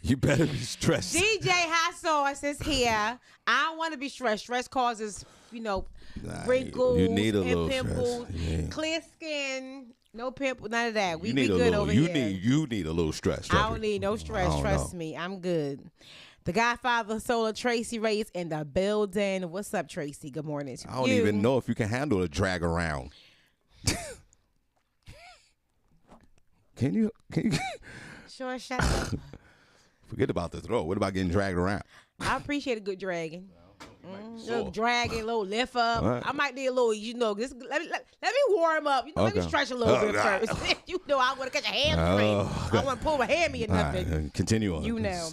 You better be stressed. DJ Hot Sauce is here. I don't want to be stressed. Stress causes, wrinkles you need a little pimples, stress. clear skin, no pimples, none of that. We you be need good over here. You need a little stress. I don't need no stress. Trust me. I'm good. The Godfather Solar, Tracy Ray is in the building. What's up, Tracy? Good morning to you. I don't even know if you can handle a drag around. Can you? Sure, shut up. Forget about the throat. What about getting dragged around? I appreciate a good dragging. Little dragging, little lift up. Right. I might need a little, just let me warm up. Let me stretch a little bit first. I want to catch a hamstring. I want to pull a hammy or nothing. Right, continue on.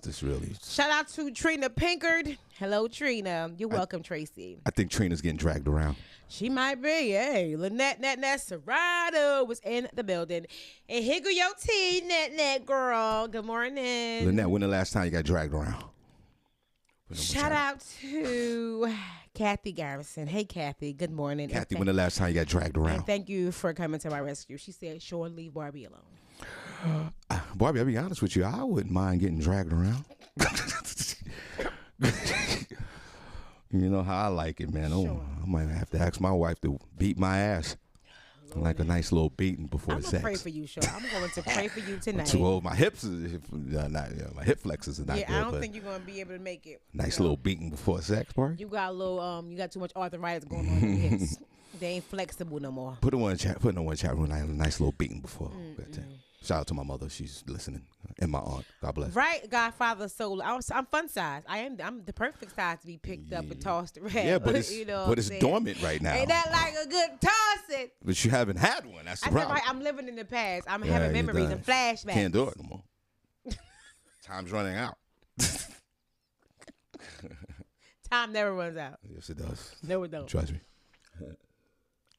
This really. Shout out to Trina Pinkard. Hello, Trina. You're welcome, Tracy. I think Trina's getting dragged around. She might be. Hey, Lynette Serrato was in the building. And here go your tea, Net girl. Good morning. Lynette, when the last time you got dragged around? Shout out to Kathy Garrison. Hey, Kathy. Good morning. Kathy, when the last time you got dragged around? And thank you for coming to my rescue. She said, Sean, leave Barbi alone. Barbi, I'll be honest with you. I wouldn't mind getting dragged around. You know how I like it, man. Sure. I might have to ask my wife to beat my ass. I like a nice little beating before sex. I'm going to pray for you, Sean. I'm going to pray for you tonight. Too old. My hips, my hip flexors are not good. Yeah, I don't think you're going to be able to make it. Nice little beating before sex, part. You got a little, you got too much arthritis going on in your hips. They ain't flexible no more. Put in one chat room. A nice little beating before. Shout out to my mother. She's listening. And my aunt. God bless. Right, Godfather Soul. I'm fun size. I'm the perfect size to be picked up and tossed around. Yeah, but it's dormant right now. Ain't that like a good tossing? But you haven't had one. That's the problem. I'm living in the past. I'm having memories and flashbacks. Can't do it no more. Time's running out. Time never runs out. Yes, it does. No, it don't. Trust me.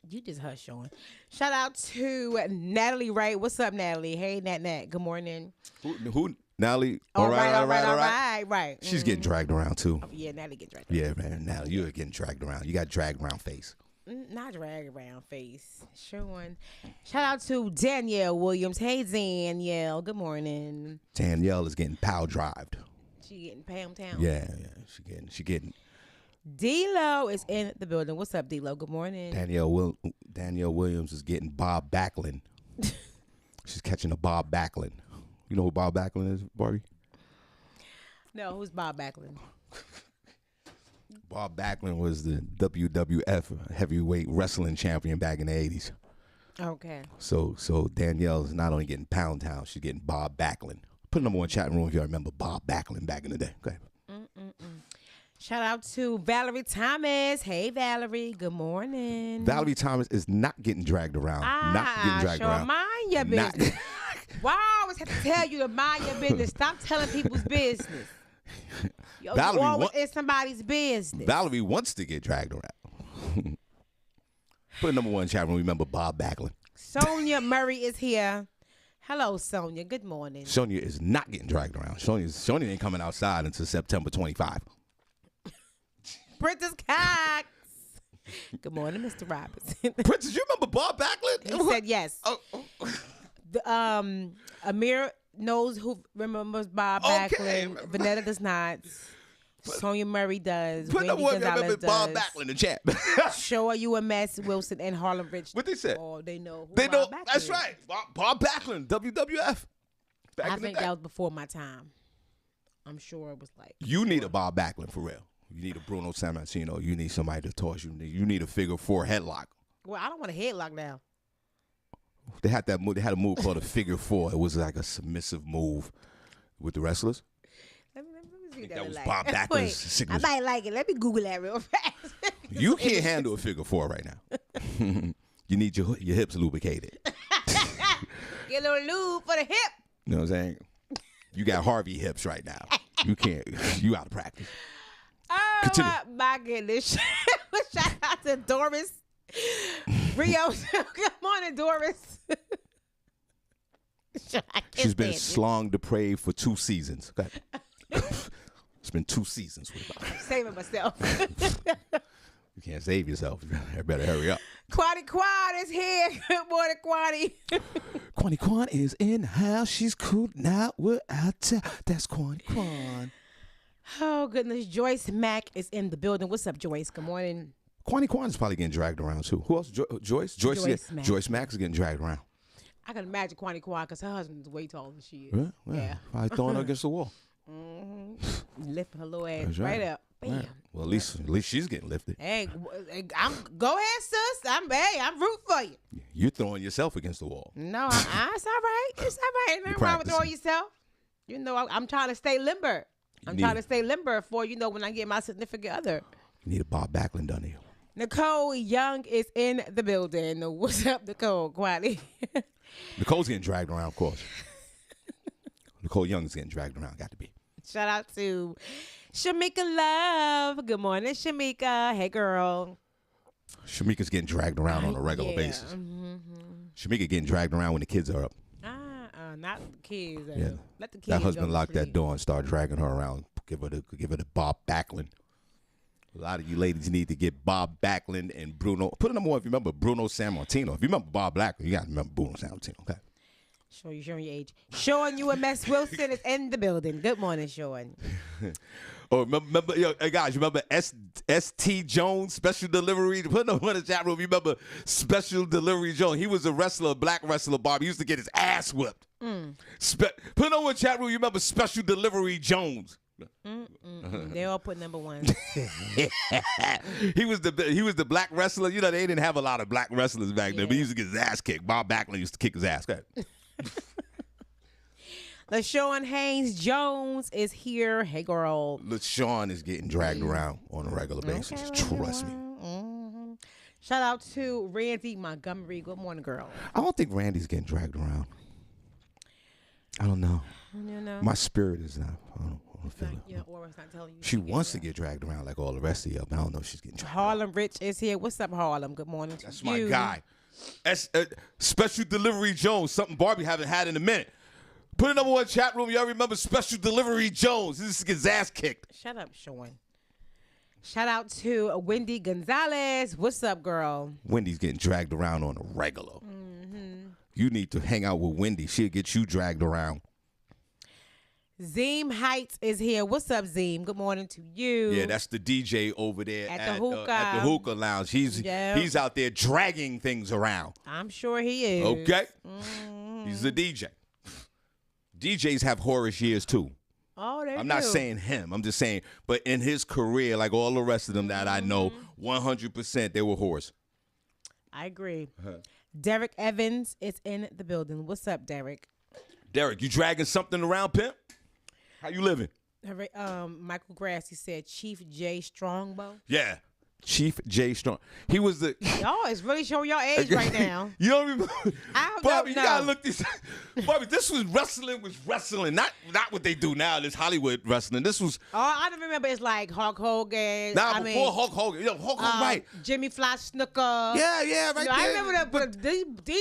You just hush, Sean. Shout out to Natalie Wright. What's up, Natalie? Hey, Nat. Good morning. Who? Natalie? All right. Right. She's getting dragged around, too. Oh, yeah, Natalie get dragged around. Yeah, man. Natalie, you're getting dragged around. You got dragged around face. Not drag around face. Sean. Shout out to Danielle Williams. Hey, Danielle. Good morning. Danielle is getting pow-drived. She getting Pam Town. Yeah. She getting. D-Lo is in the building. What's up, D-Lo? Good morning. Danielle Williams is getting Bob Backlund. She's catching a Bob Backlund. You know who Bob Backlund is, Barbi? No, who's Bob Backlund? Bob Backlund was the WWF heavyweight wrestling champion back in the 80s. Okay. So Danielle is not only getting Pound Town, she's getting Bob Backlund. Put number one chat room if you remember Bob Backlund back in the day. Okay. Shout out to Valerie Thomas. Hey, Valerie. Good morning. Valerie Thomas is not getting dragged around. Not getting dragged around. Mind your business. Why I always have to tell you to mind your business? Stop telling people's business. Yo, Valerie you always in somebody's business. Valerie wants to get dragged around. Put number one chat room. Remember Bob Backlund. Sonia Murray is here. Hello, Sonia. Good morning. Sonia is not getting dragged around. Sonia ain't coming outside until September 25. Princess Cox. Good morning, Mr. Robinson. Princess, you remember Bob Backlund? He said yes. Oh. Amir knows who remembers Bob Okay. Backlund. Vanetta does not. Sonia Murray does. Put number one, Gonzalez remember does. Bob Backlund in the chat. Show UMS Wilson and Harlem Rich. What they said? Oh, they know. Who They know. Bob Backlund That's is. right. Bob Backlund, WWF. Back I in the think day. that was before my time. I'm sure it was like. You need a Bob Backlund for real. You need a Bruno Sammartino. You need somebody to toss you. You need a figure four headlock. Well, I don't want a headlock now. They had that move. They had a move called a figure four. It was like a submissive move with the wrestlers. Let me see what That look was like. Bob Backlund's Wait, I signature. might like it. Let me Google that real fast. You can't handle a figure four right now. You need your hips lubricated. Get a little lube for the hip. You know what I'm saying? You got Harvey hips right now. You can't. You out of practice. Oh, Continue. my goodness. Shout out to Doris Rio. Good morning, Doris. She's been slung depraved for 2 seasons. Okay. It's been 2 seasons. Saving myself. You can't save yourself. You better hurry up. Quadi Quad is here. Good morning, Quadi. Kwani Kwan is in the house. She's cool now. We're out. That's Kwani Kwan. Oh, goodness. Joyce Mack is in the building. What's up, Joyce? Good morning. Kwani Kwan is probably getting dragged around too. Who else? Joyce? Mack. Joyce Mack is getting dragged around. I can imagine Quadi Quad because her husband is way taller than she is. Yeah. Probably throwing her against the wall. Lifting her little ass That's right right. up. Bam. Right. Well, at least she's getting lifted. Hey, go ahead, sis. I'm rooting for you. You're throwing yourself against the wall. No, it's all right. It's all right. Ain't nothing wrong with throwing yourself. You know, I'm trying to stay limber. I'm trying to stay limber for, when I get my significant other. You need a Bob Backlund done to you. Nicole Young is in the building. What's up, Nicole? Quietly. Nicole's getting dragged around, of course. Nicole Young's getting dragged around. Got to be. Shout out to Shamika Love. Good morning, Shamika. Hey, girl. Shamika's getting dragged around on a regular basis. Shamika getting dragged around when the kids are up. Not the kids. Yeah. Let the kids That husband go lock to that sleep. door and start dragging her around. Give her the Bob Backlund. A lot of you ladies need to get Bob Backlund and Bruno. Put it number one if you remember Bruno Sammartino. If you remember Bob Backlund, you got to remember Bruno Sammartino. Okay. Showing your age. Sean UMS Wilson is in the building. Good morning, Sean. Oh, remember, hey guys, remember S.T. Jones, Special Delivery? Put no one in the chat room. You remember Special Delivery Jones? He was a wrestler, black wrestler, Bob. He used to get his ass whipped. Put no one in the chat room. You remember Special Delivery Jones? They all put number one. He was the black wrestler. You know, they didn't have a lot of black wrestlers back then, but he used to get his ass kicked. Bob Backlund used to kick his ass. Go ahead. LaShawn Haynes Jones is here. Hey, girl. LaShawn is getting dragged around on a regular basis. Trust me. Shout out to Randy Montgomery. Good morning, girl. I don't think Randy's getting dragged around. I don't know. You know? My spirit is not. I don't feel it. Your aura's not telling you. She wants to get dragged around like all the rest of y'all, but I don't know if she's getting dragged. Harlem Rich is here. What's up, Harlem? Good morning to That's you. my guy. Special Delivery Jones, something Barbi haven't had in a minute. Put a number one chat room. Y'all remember Special Delivery Jones? This gets his ass kicked. Shut up, Shawn. Shout out to Wendy Gonzalez. What's up, girl? Wendy's getting dragged around on a regular. Mm-hmm. You need to hang out with Wendy. She'll get you dragged around. Zeem Heights is here. What's up, Zeem? Good morning to you. Yeah, that's the DJ over there at the hookah lounge. He's out there dragging things around. I'm sure he is. Okay, he's a DJ. DJs have whorish years too. Oh, I'm not saying him. I'm just saying, but in his career, like all the rest of them that I know, 100% they were whores. I agree. Derek Evans is in the building. What's up, Derek? Derek, you dragging something around, pimp? How you living? Michael Grassy said Chief J Strongbow. Yeah. Chief J Strong. He was the. Y'all is really showing your age right now. You don't remember? Bobby, you know. gotta look this. Bobby, this was wrestling, not what they do now. This Hollywood wrestling. This was. Oh, I don't remember. It's like Hulk Hogan. Before Hulk Hogan. Yo, Hulk Hogan, right? Jimmy Fly Snooker. Yeah, right. I remember that. But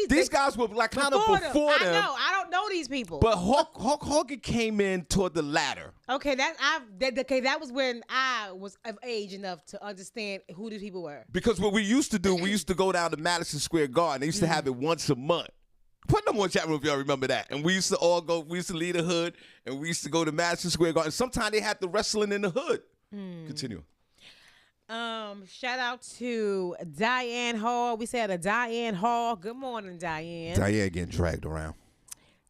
these guys were like kind of before them. I know. I don't know these people. But Hulk Hogan came in toward the latter. Okay, that was when I was of age enough to understand who these people were. Because what we used to do, we used to go down to Madison Square Garden. They used to have it once a month. Put them on chat room if y'all remember that. And we used to all go. We used to leave the hood, and we used to go to Madison Square Garden. Sometimes they had the wrestling in the hood. Continue. Shout out to Diane Hall. We said a Diane Hall. Good morning, Diane. Diane getting dragged around.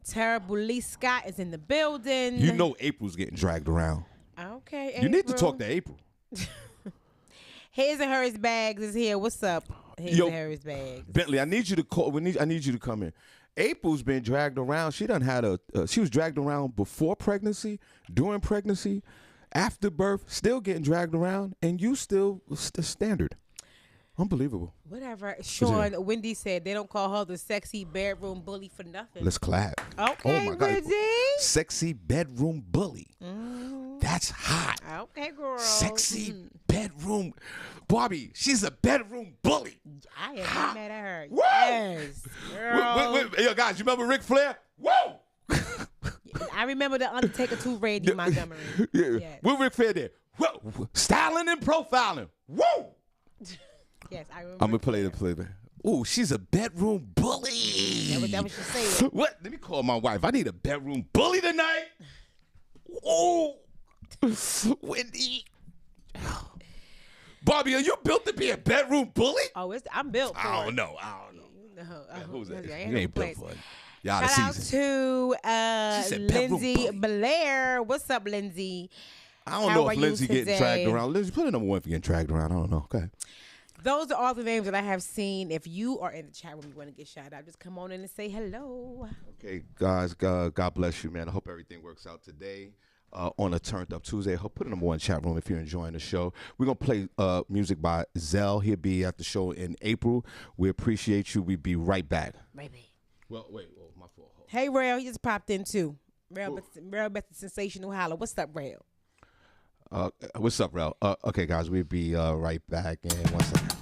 Terrible Lee Scott is in the building. You know April's getting dragged around. Okay, April. You need to talk to April. His and Hers Bags is here. What's up, His and Hers Bags? Bentley, I need you to call. I need you to come in. April's been dragged around. She done had she was dragged around before pregnancy, during pregnancy, after birth, still getting dragged around, and you still standard. Unbelievable. Whatever. Shawn, Wendy said they don't call her the sexy bedroom bully for nothing. Let's clap. Okay, oh Wendy. Sexy bedroom bully. That's hot. Okay, girl. Sexy bedroom. Barbi, she's a bedroom bully. I am not mad at her. Woo! Yes, girl. Yo, guys, you remember Ric Flair? Woo! I remember the Undertaker too, Randy Montgomery. Yeah. Yes. What Ric Flair did? Woo! Styling and profiling. Woo! Yes, I remember. I'm going to play the. Ooh, she's a bedroom bully. That was she said. What? Let me call my wife. I need a bedroom bully tonight. Oh, Wendy. Barbi, are you built to be a bedroom bully? Oh, I'm built for I don't it. know. Who's that? You ain't built for it. Y'all Shout out to Lindsay Blair. What's up, Lindsay? I don't know if Lindsay getting dragged around. Lindsay, put a number one for getting dragged around. I don't know. Okay. Those are all the names that I have seen. If you are in the chat room, you want to get shout out, just come on in and say hello. Okay, guys, God bless you, man. I hope everything works out today on a Turned Up Tuesday. Put a number one chat room if you're enjoying the show. We're going to play music by Zell. He'll be at the show in April. We appreciate you. We'll be right back. Baby. Well, wait. My fault. Hey, Rail. He just popped in, too. Rail Beth the Sensational Holler. What's up, Rail? What's up, Rel? Okay, guys, we'll be right back in 1 second.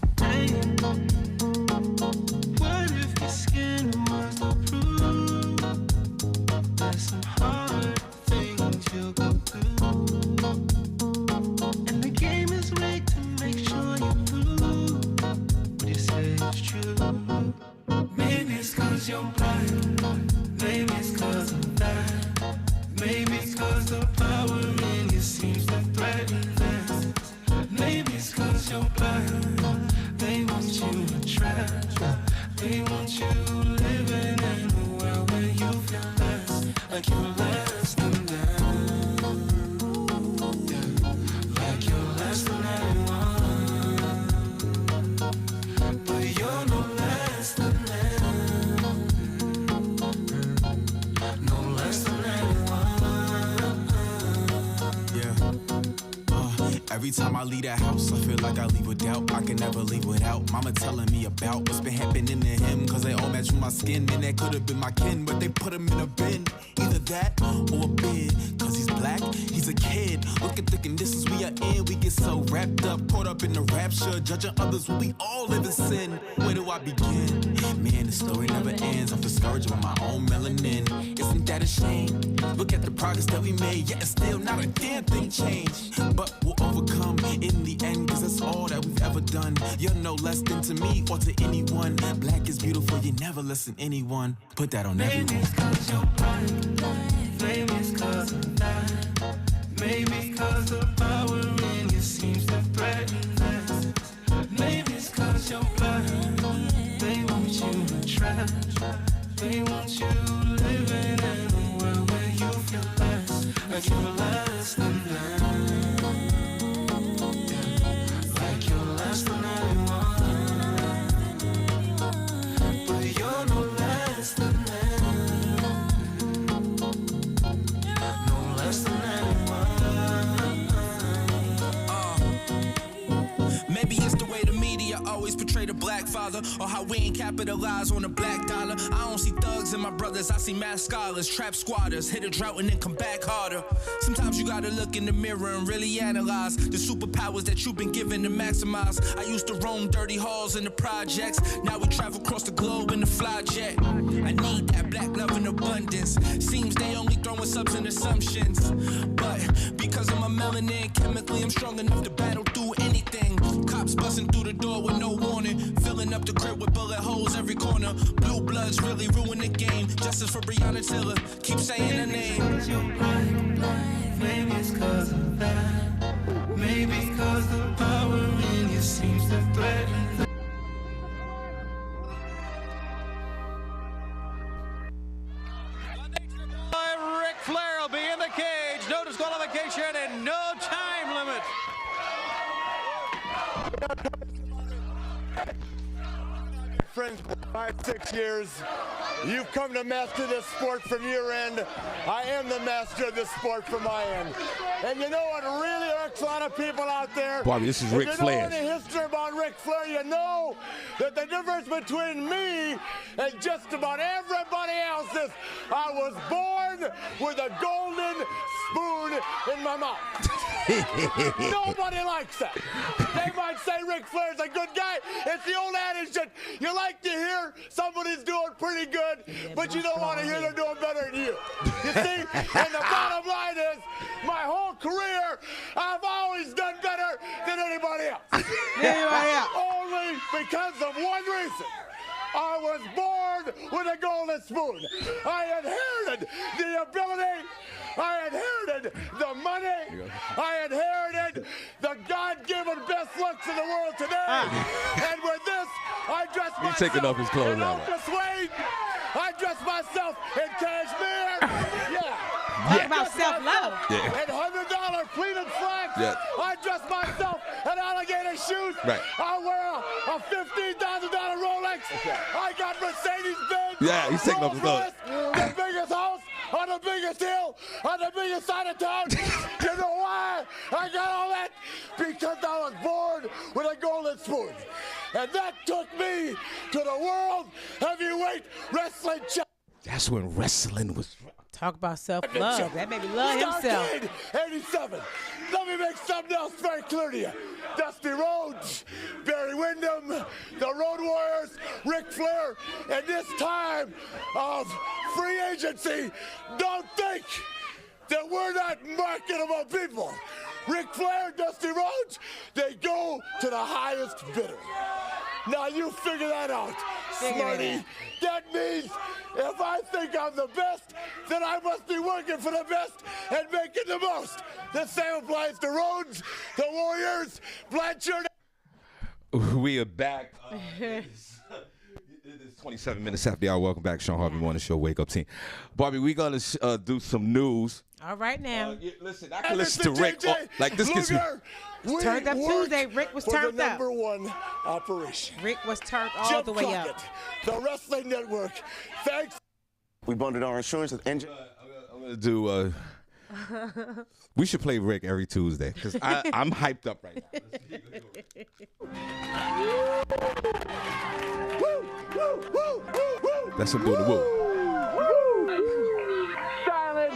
What if your skin was the proof? There's some hard things you'll go through, and the game is rigged to make sure you prove what you say is true. Maybe it's 'cause you're blind. Maybe it's 'cause of that. Maybe it's 'cause the power in you seems to threaten that. Maybe it's 'cause you're blind. They want you trapped. They want you living in a world where you feel less, like you're less than them. Yeah. Like you're less than anyone. But you're no less than them. No less than anyone. Yeah. Every time I leave that house, I feel like I leave with doubt. I can never leave without mama telling me about what's been happening to him. Cause they all match with my skin. Man, that could have been my kin, but they put him in a bin. Either that or a bid. Cause he's black, he's a kid. Look at the conditions we are in. We get so wrapped up, caught up in the rapture. Judging others when we all live in sin. Where do I begin? Man, the story never ends. I'm discouraged with my own melanin. Isn't that a shame? Look at the progress that we made, yet it's still not a damn thing changed. But we'll overcome in the end, cause that's all that we've ever done. You're no less than to me or to anyone. Black is beautiful, you never listen to anyone. Put that on everyone. Maybe it's cause you're blind. Maybe it's cause of that. Maybe it's cause the power in you seems to threaten us. Maybe it's cause you're blind. They want you in trash. They want you living in a world where you feel less, like you're less than them. Like you're less than anyone. But you're no less than them. No less than anyone. Maybe it's the way the media always portray the black father, or how we ain't capitalize on the black dollar. I don't see thugs in my brothers, I see mass scholars, trap squatters, hit a drought and then come back harder. Sometimes you gotta look in the mirror and really analyze the superpowers that you've been given to maximize. I used to roam dirty halls in the projects, now we travel across the globe in the fly jet. I need that black love in abundance. Seems they only throwing subs and assumptions, but because of my melanin, chemically I'm strong enough to battle through anything. Cops busting through the door with no warning, filling up the crib with bullet holes every corner. Blue bloods really ruin the game. Justice for Breonna Taylor, keep saying her name. Maybe it's cause of that. Maybe it's cause the power in you seems to threaten. Ric Flair will be in the cage. No disqualification and no time limit. Friends, 5-6 years. You've come to master this sport from your end. I am the master of this sport from my end. And you know what really irks a lot of people out there? Barbi, this is Ric Flair. If you know any history about Ric Flair, you know that the difference between me and just about everybody else is I was born with a golden spoon in my mouth. Nobody likes that. They might say Ric Flair's a good guy. It's the old adage that you like to hear somebody's doing pretty good, but you don't want to hear they're doing better than you. You see? And the bottom line is, my whole career, I've always done better than anybody else. Only because of one reason. I was born with a golden spoon. I inherited the ability. I inherited the money. I inherited the God-given best looks in the world today. And with this, I dress myself taking off his clothes in now. Oprah suede. I dress myself in cashmere. Yeah. Talk about self-love. Yeah. And $100 pleated slacks. Yeah. I dress myself in alligator shoes. Right. I wear a $15,000 Rolex. I got Mercedes-Benz. Yeah, he's taking off his clothes. The biggest house on the biggest hill on the biggest side of town. You know why I got all that? Because I was born with a golden spoon. And that took me to the world heavyweight wrestling champion. That's when wrestling was. Talk about self-love. That made me love himself. Starcade 87. Let me make something else very clear to you. Dusty Rhodes, Barry Windham, the Road Warriors, Ric Flair, and this time of free agency, don't think that we're not marketable people. Ric Flair, Dusty Rhodes, they go to the highest bidder. Now you figure that out, smarty. That means if I think I'm the best, then I must be working for the best and making the most. The same applies to Rhodes, the Warriors, Blanchard. We are back. It is 27 minutes after the hour. Welcome back, Shawn Harvey Morning Show. Wake up team. Barbi, we're going to do some news. All right now. Listen, I can listen to Rick. Like this gets me. Turned up Tuesday. Rick was turned the up. number one operation. Rick was turned all Jim the way Crockett, up. The Wrestling Network. Thanks. We bundled our insurance with engine. I'm going to do We should play Rick every Tuesday because I'm hyped up right now. That's him doing the woo. Silent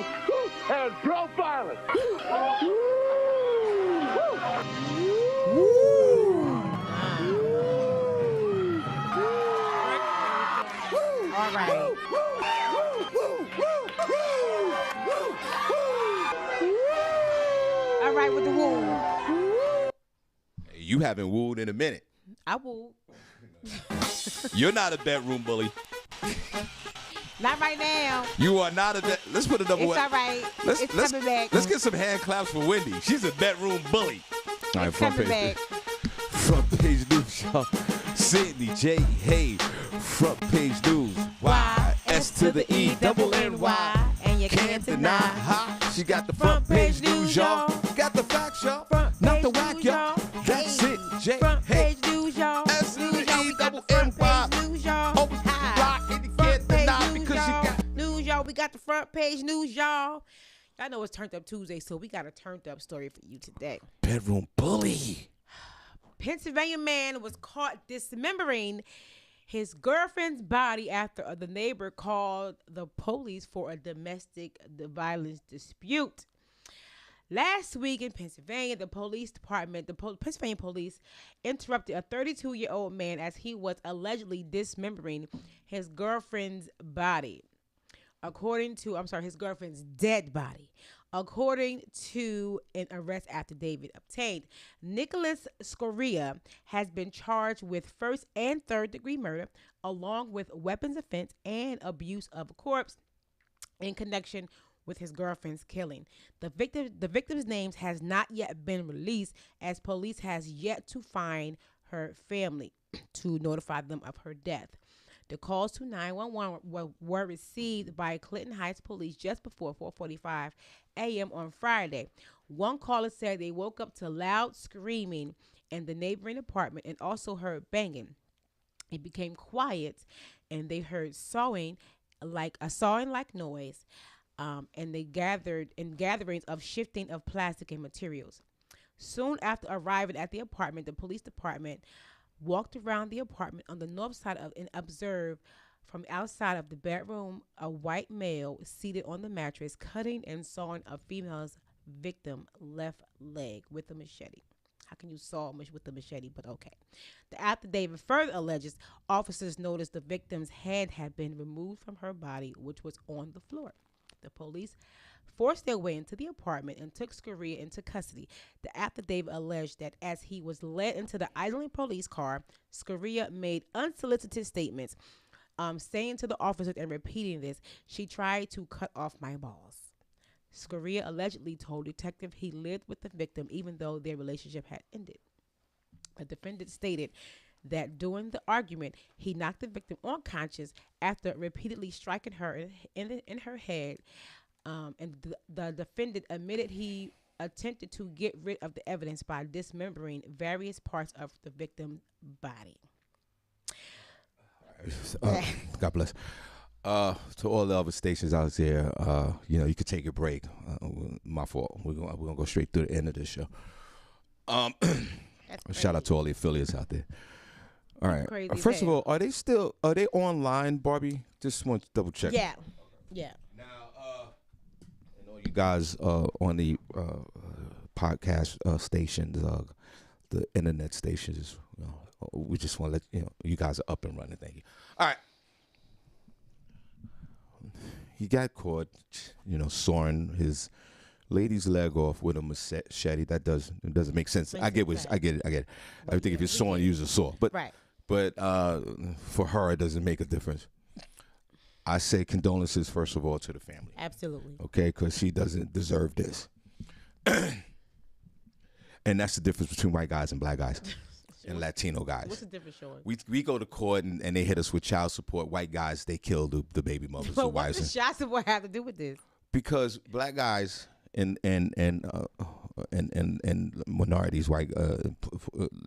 and profiling. All right. All right with the woo. You haven't wooed in a minute. I woo. You're not a bedroom bully. Not right now. You are not a let's put another one. It's all right. Let's coming back. Let's get some hand claps for Wendy. She's a bedroom bully. All right, front coming page. back. Front page news, y'all. Sydney J. Hay. Front page news. Y S to the E double N Y. And you Can't deny. Ha. She got the front page news, y'all. Got the facts, y'all. Not the whack, y'all. That's it. J. Front Hey. page news, y'all. S to News, the y'all. E We got double the N front Y. page news, y'all. Always keep Hi. it locked and you Front can't deny page because news, you y'all. got. News, y'all. We got the front page news, y'all. Y'all know it's Turned Up Tuesday, so we got a turned up story for you today. Bedroom bully. Pennsylvania man was caught dismembering his girlfriend's body after the neighbor called the police for a domestic violence dispute. Last week in Pennsylvania, the police department, Pennsylvania police, interrupted a 32-year-old man as he was allegedly dismembering his girlfriend's body. His girlfriend's dead body. According to an arrest affidavit obtained, Nicholas Scoria has been charged with first and third degree murder, along with weapons offense and abuse of a corpse in connection with his girlfriend's killing. The victim's names has not yet been released, as police has yet to find her family to notify them of her death. The calls to 911 were received by Clinton Heights police just before 4:45 a.m. on Friday. One caller said they woke up to loud screaming in the neighboring apartment and also heard banging. It became quiet, and they heard sawing like noise, and they gathered in gatherings of shifting of plastic and materials. Soon after arriving at the apartment, the police department walked around the apartment on the north side and observed from outside of the bedroom a white male seated on the mattress cutting and sawing a female's victim left leg with a machete. How can you saw with a machete? But okay. The affidavit further alleges officers noticed the victim's head had been removed from her body, which was on the floor. The police forced their way into the apartment and took Scoria into custody. The affidavit alleged that as he was led into the idling police car, Scoria made unsolicited statements, saying to the officers and repeating this, "She tried to cut off my balls." Scoria allegedly told detective he lived with the victim even though their relationship had ended. The defendant stated that during the argument, he knocked the victim unconscious after repeatedly striking her in her head. And the defendant admitted he attempted to get rid of the evidence by dismembering various parts of the victim's body. God bless. To all the other stations out there, you could take a break. My fault. We're gonna go straight through the end of this show. Shout out to all the affiliates out there. All right. First of all, are they online, Barbi? Just want to double check. Yeah. Now, you guys on the podcast stations, the internet stations, we just want to let you guys are up and running. Thank you. All right. He got caught, sawing his lady's leg off with a machete. That doesn't make sense. I get it. I think if you're sawing, you use a saw. But right. But for her, it doesn't make a difference. I say condolences, first of all, to the family. Absolutely. Okay, because she doesn't deserve this. And that's the difference between white guys and black guys and Latino guys. What's the difference, Sean? We go to court and they hit us with child support. White guys, they kill the baby mothers. But what does child support have to do with this? Because black guys and minorities, white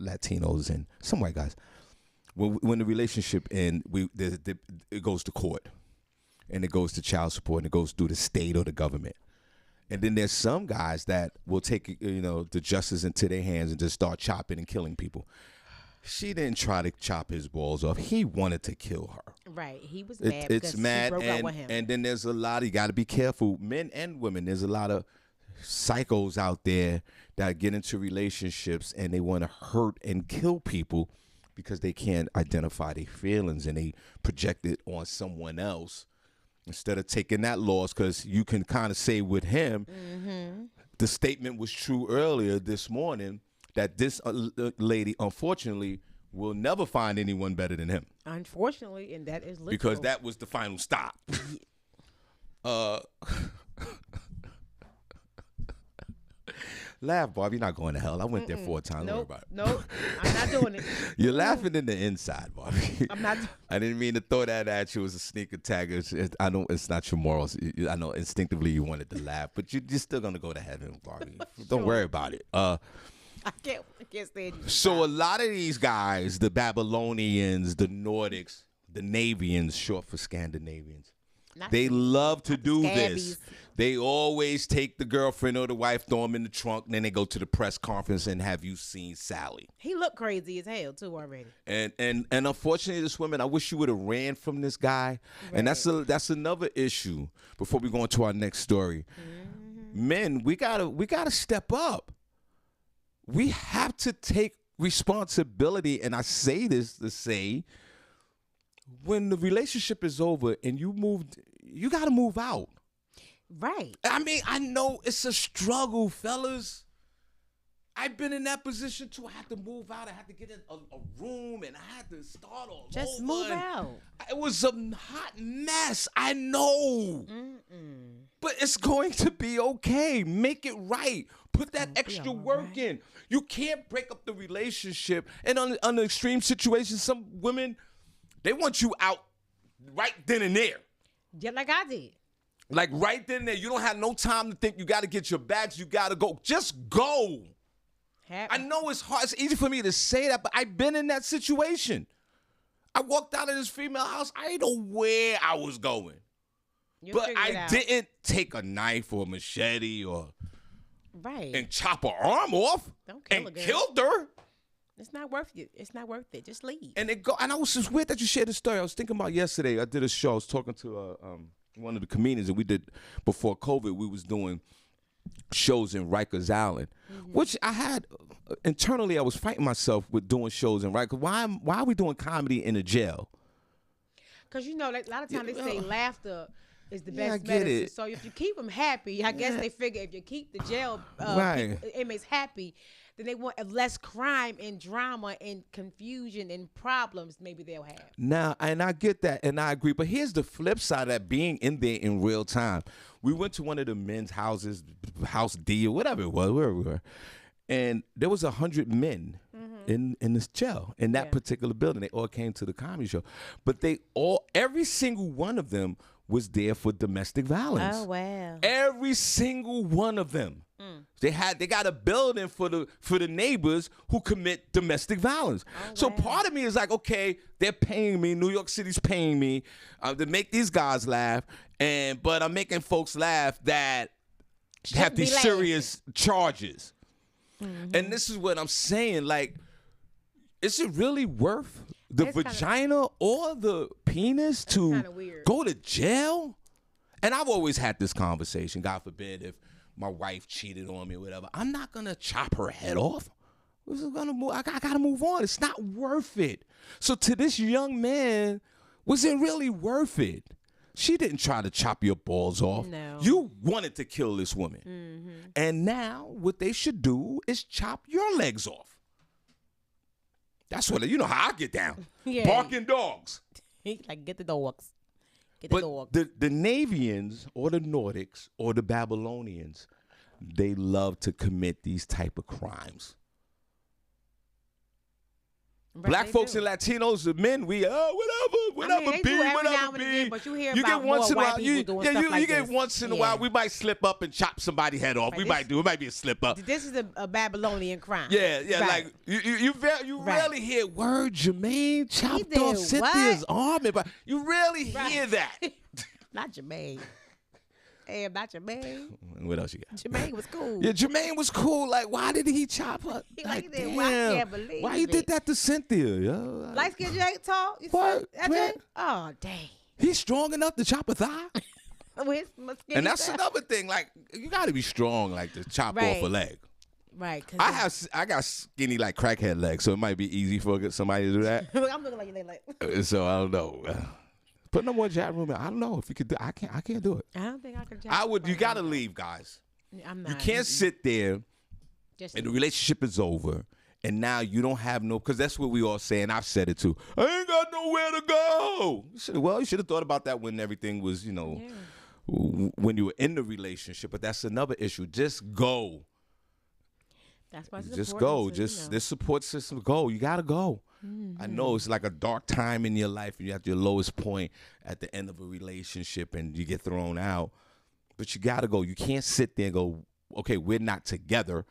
Latinos and some white guys, when the relationship ends, it goes to court, and it goes to child support, and it goes through the state or the government, And then there's some guys that will take, the justice into their hands and just start chopping and killing people. She didn't try to chop his balls off. He wanted to kill her. Right. He was mad It's because mad, she broke up with him. And then there's a lot of, you got to be careful, men and women. There's a lot of psychos out there that get into relationships and they want to hurt and kill people because they can't identify their feelings and they project it on someone else instead of taking that loss, because you can kind of say with him, the statement was true earlier this morning that this lady, unfortunately, will never find anyone better than him. Unfortunately, and that is literal. Because that was the final stop. Laugh, Barb. You're not going to hell. I went there 4 times. Don't worry about it. Nope. I'm not doing it. You're laughing in the inside, Bobby. I'm not. I didn't mean to throw that at you as a sneak attack. I know it's not your morals. I know instinctively you wanted to laugh, but you're still gonna go to heaven, Bobby. Don't worry about it. I can't stand you. So a lot of these guys, the Babylonians, the Nordics, the Navians, short for Scandinavians, they love to do this. They always take the girlfriend or the wife, throw them in the trunk, and then they go to the press conference and have you seen Sally. He looked crazy as hell too already. And unfortunately, this woman, I wish you would have ran from this guy. Right. And that's another issue. Before we go into our next story, men, we gotta step up. We have to take responsibility, and I say this to say, when the relationship is over and you got to move out. Right. I mean, I know it's a struggle, fellas. I've been in that position too. I had to move out. I had to get in a room, and I had to start all over. Just move out. It was a hot mess. I know. But it's going to be okay. Make it right. Put that extra work in. You can't break up the relationship. And on the extreme situation, some women, they want you out right then and there. Just like I did. Like right then and there. You don't have no time to think. You got to get your bags. You got to go. Just go. I know it's hard. It's easy for me to say that, but I've been in that situation. I walked out of this female house. I didn't know where I was going. But I didn't take a knife or a machete and chop her arm off and killed her. It's not worth it. It's not worth it. Just leave. And I was just weird that you shared this story. I was thinking about yesterday. I did a show. I was talking to one of the comedians, and we did before COVID. We was doing shows in Rikers Island, which I had internally. I was fighting myself with doing shows in Rikers. Why are we doing comedy in a jail? Because a lot of times they say laughter is the best medicine. So if you keep them happy, I guess they figure if you keep the jail inmates happy, then they want less crime and drama and confusion and problems maybe they'll have. Now, and I get that, and I agree. But here's the flip side of that, being in there in real time. We went to one of the men's houses, House D or whatever it was, wherever we were, and there was 100 men in this jail, in that particular building. They all came to the comedy show. But every single one of them was there for domestic violence. Oh, wow. Every single one of them. They got a building for the neighbors who commit domestic violence. So part of me is like, okay, they're paying me. New York City's paying me to make these guys laugh, but I'm making folks laugh that have these serious charges. And this is what I'm saying. Like, is it really worth the vagina or the penis to go to jail? And I've always had this conversation. God forbid if my wife cheated on me or whatever, I'm not going to chop her head off. I got to move on. It's not worth it. So to this young man, was it really worth it? She didn't try to chop your balls off. No. You wanted to kill this woman. And now what they should do is chop your legs off. That's what, you know how I get down. Barking dogs. Like, get the dogs. But the Navians or the Nordics or the Babylonians, they love to commit these type of crimes. Right, black folks and Latinos, the men, we whatever, be. But you hear about more white people doing stuff like this. You get once in a while, we might slip up and chop somebody's head off. Right, it might be a slip up. This is a Babylonian crime. Yeah, right. Like you rarely hear word Jermaine chopped off Cynthia's arm. You rarely hear that. Not Jermaine. Damn, not Jermaine. What else you got? Jermaine was cool. Yeah, Jermaine was cool. Like, why did he chop her? Like, damn. well, I can't believe why you it. did that to Cynthia? Yo? Light skin Jay tall? What? Man. Oh, dang. He's strong enough to chop a thigh? And that's another thing. Like, you got to be strong, like, to chop off a leg. Right. I got skinny, like, crackhead legs, so it might be easy for somebody to do that. I'm looking like your leg like. So, I don't know. Put no more chat room in. I don't know if you could do I can't do it. I don't think I could chat. I would. You got to leave, guys. I'm not. You can't sit there and the relationship is over. And now you don't have no, because that's what we all say, and I've said it too. I ain't got nowhere to go. You should have thought about that when everything was, when you were in the relationship. But that's another issue. Just go. That's why it's just important go. This support system, go. You got to go. I know it's like a dark time in your life, and you're at your lowest point at the end of a relationship, and you get thrown out. But you got to go. You can't sit there and go, okay, we're not together,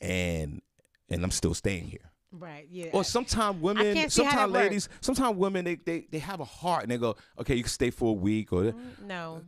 and I'm still staying here. Right, yeah. Or sometimes women, sometimes ladies, sometimes women, they have a heart and they go, okay, you can stay for a week or no.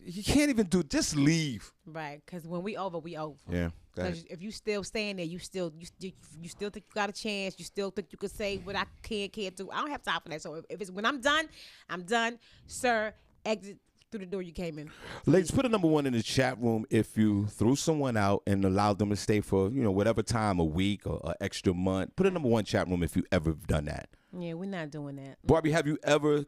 You can't even just leave. Right, because when we over, we over. Yeah. Because if you still staying there, you still think you got a chance. You still think you could say what I can't do. I don't have time for that. So if it's when I'm done, I'm done. Sir, exit through the door you came in. Ladies, put a number 1 in the chat room if you threw someone out and allowed them to stay for, whatever time, a week or an extra month. Put a number 1 chat room if you ever done that. Yeah, we're not doing that. Barbi, have you ever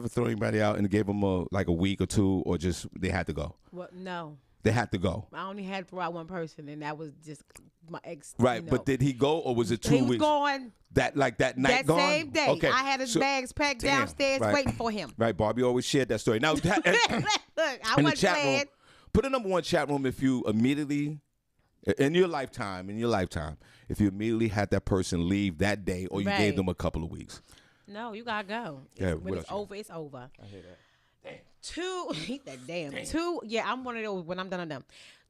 thrown anybody out and gave them a week or two, or just they had to go? Well, no. They had to go. I only had to throw out one person, and that was just my ex. Right, but did he go, or was it 2 weeks? He was gone. That night that gone? Same day. Okay. I had his bags packed downstairs waiting for him. Right, Barbi always shared that story. Now, Look, I wasn't glad. Put a number 1 chat room if you immediately, in your lifetime, if you immediately had that person leave that day, or you gave them a couple of weeks. No, you gotta go. Yeah, when it's over, it's over. I hear that. Damn. 2, damn. 2, yeah, I'm one of those when I'm done, I'm done.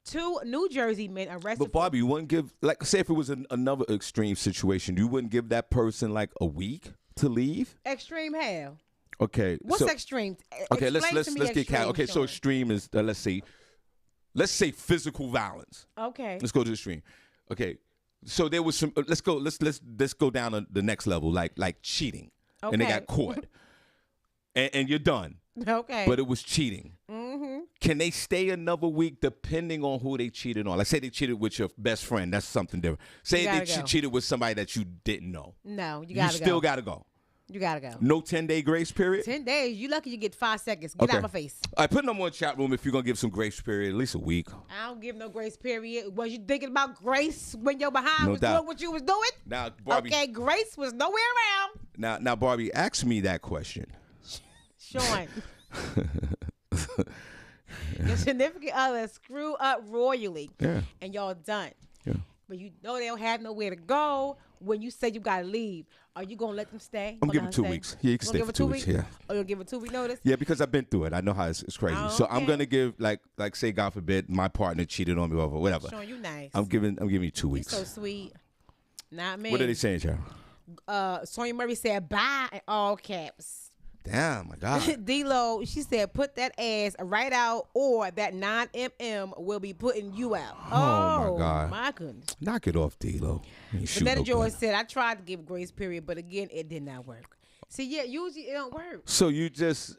2 New Jersey men arrested. But Barbi, you wouldn't give, like, say if it was another extreme situation, you wouldn't give that person like a week to leave? Extreme hell. Okay. What's extreme? Okay, let's get Sean. okay. So extreme is let's say physical violence. Okay. Let's go to extreme. Okay. So there was some. Let's go down to the next level, like cheating, and they got caught, and you're done. Okay. But it was cheating. Mm-hmm. Can they stay another week depending on who they cheated on? Like, say they cheated with your best friend. That's something different. Say they cheated with somebody that you didn't know. No, you gotta go. You still gotta go. You gotta go. No 10-day grace period? 10 days. You lucky you get 5 seconds. Get out my face. All right, put them on chat room if you're gonna give some grace period, at least a week. I don't give no grace period. Was you thinking about grace when your behind was doubt. doing what you was doing? Now, Barbi. Okay, grace was nowhere around. Now, Barbi, ask me that question. Sean. Your significant other screw up royally. Yeah. And y'all done. Yeah. But you know they don't have nowhere to go when you say you gotta leave. Are you gonna let them stay? I'm giving 2 weeks. Yeah, you can stay for 2 weeks. Yeah. Oh, you'll give a 2 week notice? Yeah, because I've been through it. I know how it's crazy. Oh, so I'm okay. gonna give like say God forbid my partner cheated on me or whatever. Sean, you nice. I'm giving you 2 weeks. You're so sweet. Not me. What are they saying, Cheryl? Sonya Murray said bye in all caps. Damn, my God. D-Lo, she said, put that ass right out or that 9mm will be putting you out. Oh, my God. My goodness. Knock it off, D-Lo. Vanessa George said, I tried to give grace period, but again, it did not work. See, yeah, usually it don't work. So you just,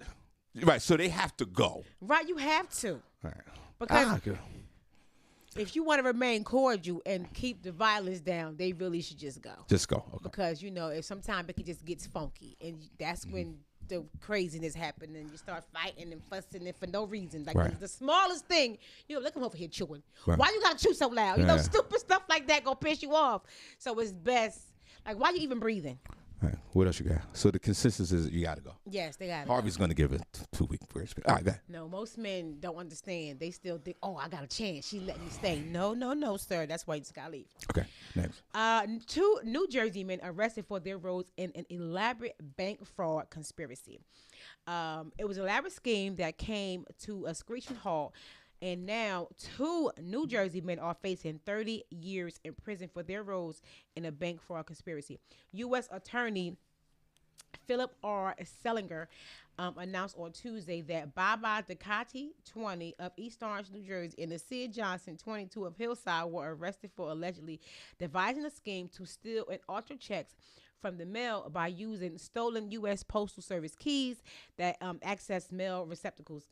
right, so they have to go. Right, you have to. All right. Because if you want to remain cordial and keep the violence down, they really should just go. Just go. Okay. Because, if sometimes it just gets funky. And that's when the craziness happen and you start fighting and fussing and for no reason. Like the smallest thing, look, I'm over here chewing. Right. Why you gotta chew so loud? Stupid stuff like that gonna piss you off. So it's best. Like, why you even breathing? All right. What else you got? So the consensus is you gotta go. Yes, they gotta Harvey's gonna give it 2 week grace. All right, go ahead. No, most men don't understand. They still think, oh, I got a chance. She let me stay. No, sir. That's why you just gotta leave. Okay, next. 2 New Jersey men arrested for their roles in an elaborate bank fraud conspiracy. It was an elaborate scheme that came to a screeching halt, and now 2 New Jersey men are facing 30 years in prison for their roles in a bank fraud conspiracy. U.S. Attorney Philip R. Sellinger announced on Tuesday that Baba Ducati, 20, of East Orange, New Jersey, and Nasir Johnson, 22, of Hillside, were arrested for allegedly devising a scheme to steal and alter checks from the mail by using stolen U.S. Postal Service keys that access mail receptacles.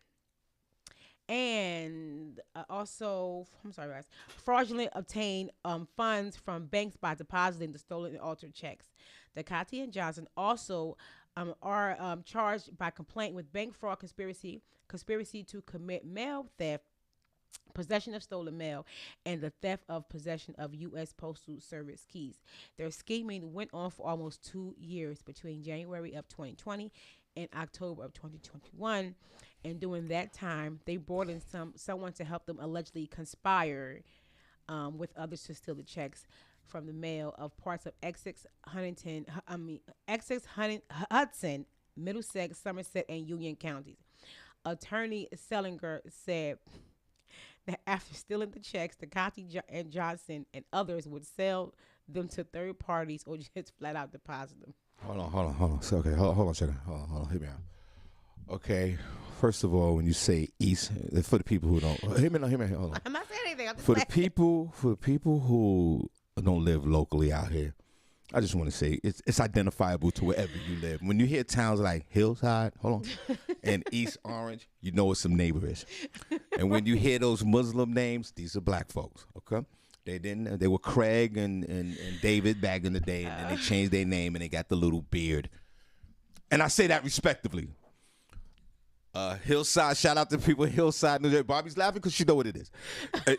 And also, I'm sorry, guys, fraudulently obtained funds from banks by depositing the stolen and altered checks. Ducati and Johnson also are charged by complaint with bank fraud conspiracy to commit mail theft, possession of stolen mail, and the theft of possession of U.S. Postal Service keys. Their scheming went on for almost 2 years, between January of 2020 and October of 2021. And during that time, they brought in someone to help them allegedly conspire with others to steal the checks from the mail of parts of Essex, Hudson, Middlesex, Somerset, and Union counties. Attorney Sellinger said that after stealing the checks, Ducati and Johnson and others would sell them to third parties or just flat out deposit them. Hold on. So, okay, hold on a second. Hold on. Hit me out. Okay, first of all, when you say East, for the people who don't, hear me. Hold on. I'm not saying anything. I'm just For the people who don't live locally out here, I just want to say it's identifiable to wherever you live. When you hear towns like Hillside, and East Orange, you know it's some neighbors. And when you hear those Muslim names, these are black folks. Okay, they were Craig and David back in the day, and then they changed their name and they got the little beard. And I say that respectively. Hillside, shout out to people in Hillside, New Jersey. Barbi's laughing because she know what it is.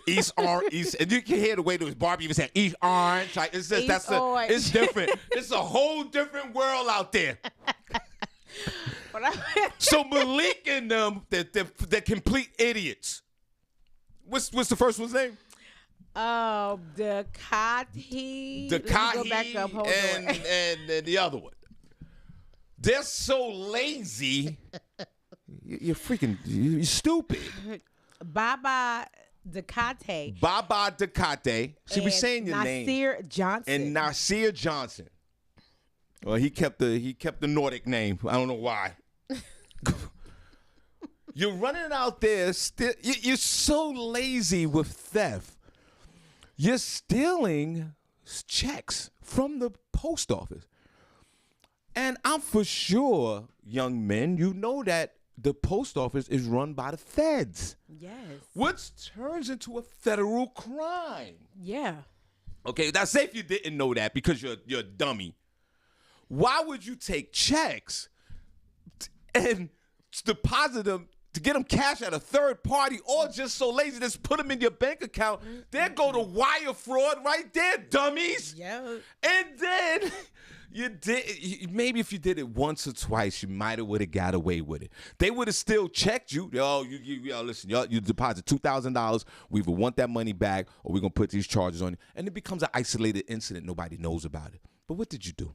East Orange, and you can hear the way it was Barbi even saying East Orange. Like, it's just it's different. It's a whole different world out there. So Malik and them, they're complete idiots. What's the first one's name? Ducati. Ducati. Go back up. Hold on. And the other one. They're so lazy. You're stupid. Baba Ducati. See, we saying your name. Nasir Johnson. And Nasir Johnson. Well, he kept the Nordic name. I don't know why. You're running out there. You're so lazy with theft. You're stealing checks from the post office. And I'm for sure, young men, you know that the post office is run by the feds. Yes. Which turns into a federal crime. Yeah. Okay, now say if you didn't know that because you're a dummy. Why would you take checks and deposit them to get them cash at a third party, or just so lazy just put them in your bank account? There go the wire fraud right there, dummies. Yeah. And then maybe if you did it once or twice, you might have would have got away with it. They would have still checked you. Listen, you deposit $2,000. We either want that money back or we're going to put these charges on you. And it becomes an isolated incident. Nobody knows about it. But what did you do?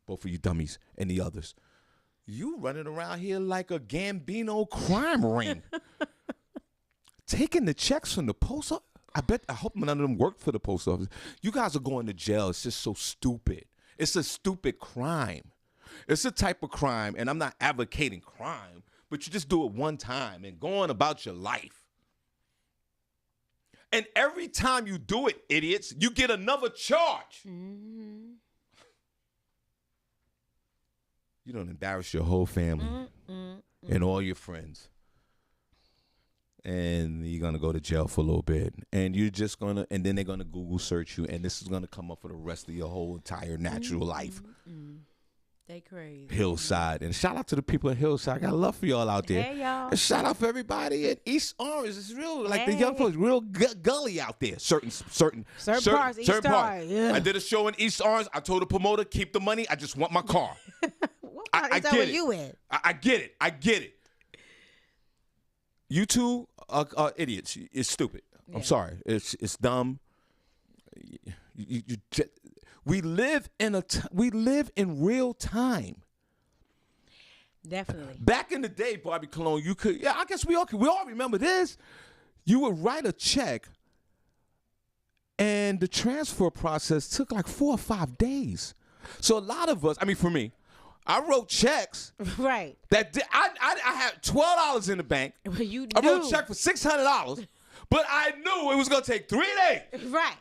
Both of you dummies and the others. You running around here like a Gambino crime ring. Taking the checks from the post office. I hope none of them worked for the post office. You guys are going to jail. It's just so stupid. It's a stupid crime. It's a type of crime, and I'm not advocating crime, but you just do it one time and go on about your life. And every time you do it, idiots, you get another charge. Mm-hmm. You don't embarrass your whole family and all your friends. And you're going to go to jail for a little bit. And you're just going to, and then they're going to Google search you, and this is going to come up for the rest of your whole entire natural life. They crazy. Hillside. And shout out to the people in Hillside. I got love for y'all out there. Hey, y'all. And shout out for everybody in East Orange. It's real, like the young folks, real gully out there. Certain parts, East Orange. Yeah. I did a show in East Orange. I told the promoter, keep the money. I just want my car. What part is that where you in? I get it. You two are idiots. It's stupid. Yeah. I'm sorry. It's dumb. We live in real time. Definitely. Back in the day, Barbie Cologne, you could. Yeah, I guess we all remember this. You would write a check, and the transfer process took like 4 or 5 days. So a lot of us, I mean, for me, I wrote checks. Right. I had $12 in the bank. Well, you I knew. wrote a check for $600, but I knew it was going to take 3 days. Right.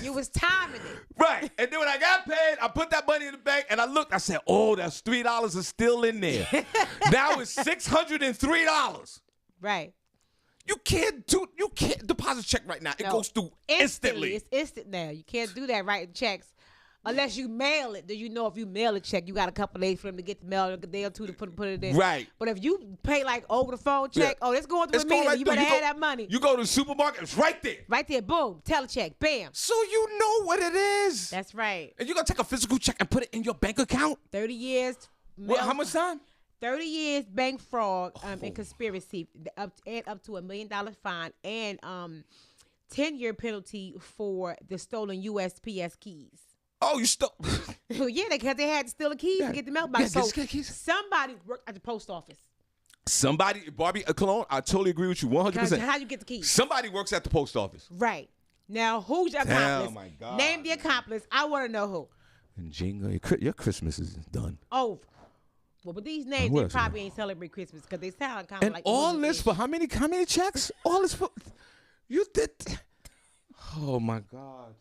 You was timing it. Right. And then when I got paid, I put that money in the bank and I looked. I said, oh, that's $3 is still in there. Now it's $603. Right. You can't deposit a check right now. It goes through instantly. It's instant now. You can't do that writing checks unless you mail it. Do you know if you mail a check, you got a couple days for them to get the mail, a day or two to put it in. Right. But if you pay like over the phone check, it's going through immediately. Right you better have that money. You go to the supermarket, it's right there. Right there, boom, telecheck, bam. So you know what it is. That's right. And you're going to take a physical check and put it in your bank account? 30 years. What, how much time? 30 years bank fraud and conspiracy, up to $1 million fine, and 10-year penalty for the stolen USPS keys. Oh, you stole? Yeah, because they had to steal the keys to get the mailbox. Yeah, so somebody worked at the post office. Somebody, Barbi, Cologne, I totally agree with you 100%. How you get the keys? Somebody works at the post office. Right. Now, who's your accomplice? Oh, my God. Name the accomplice. I want to know who. And Jingle, your Christmas is done. Oh, well, but these names, they probably ain't celebrate Christmas because they sound kind of like. And all this for how many checks? All this for, you did. Oh, my God.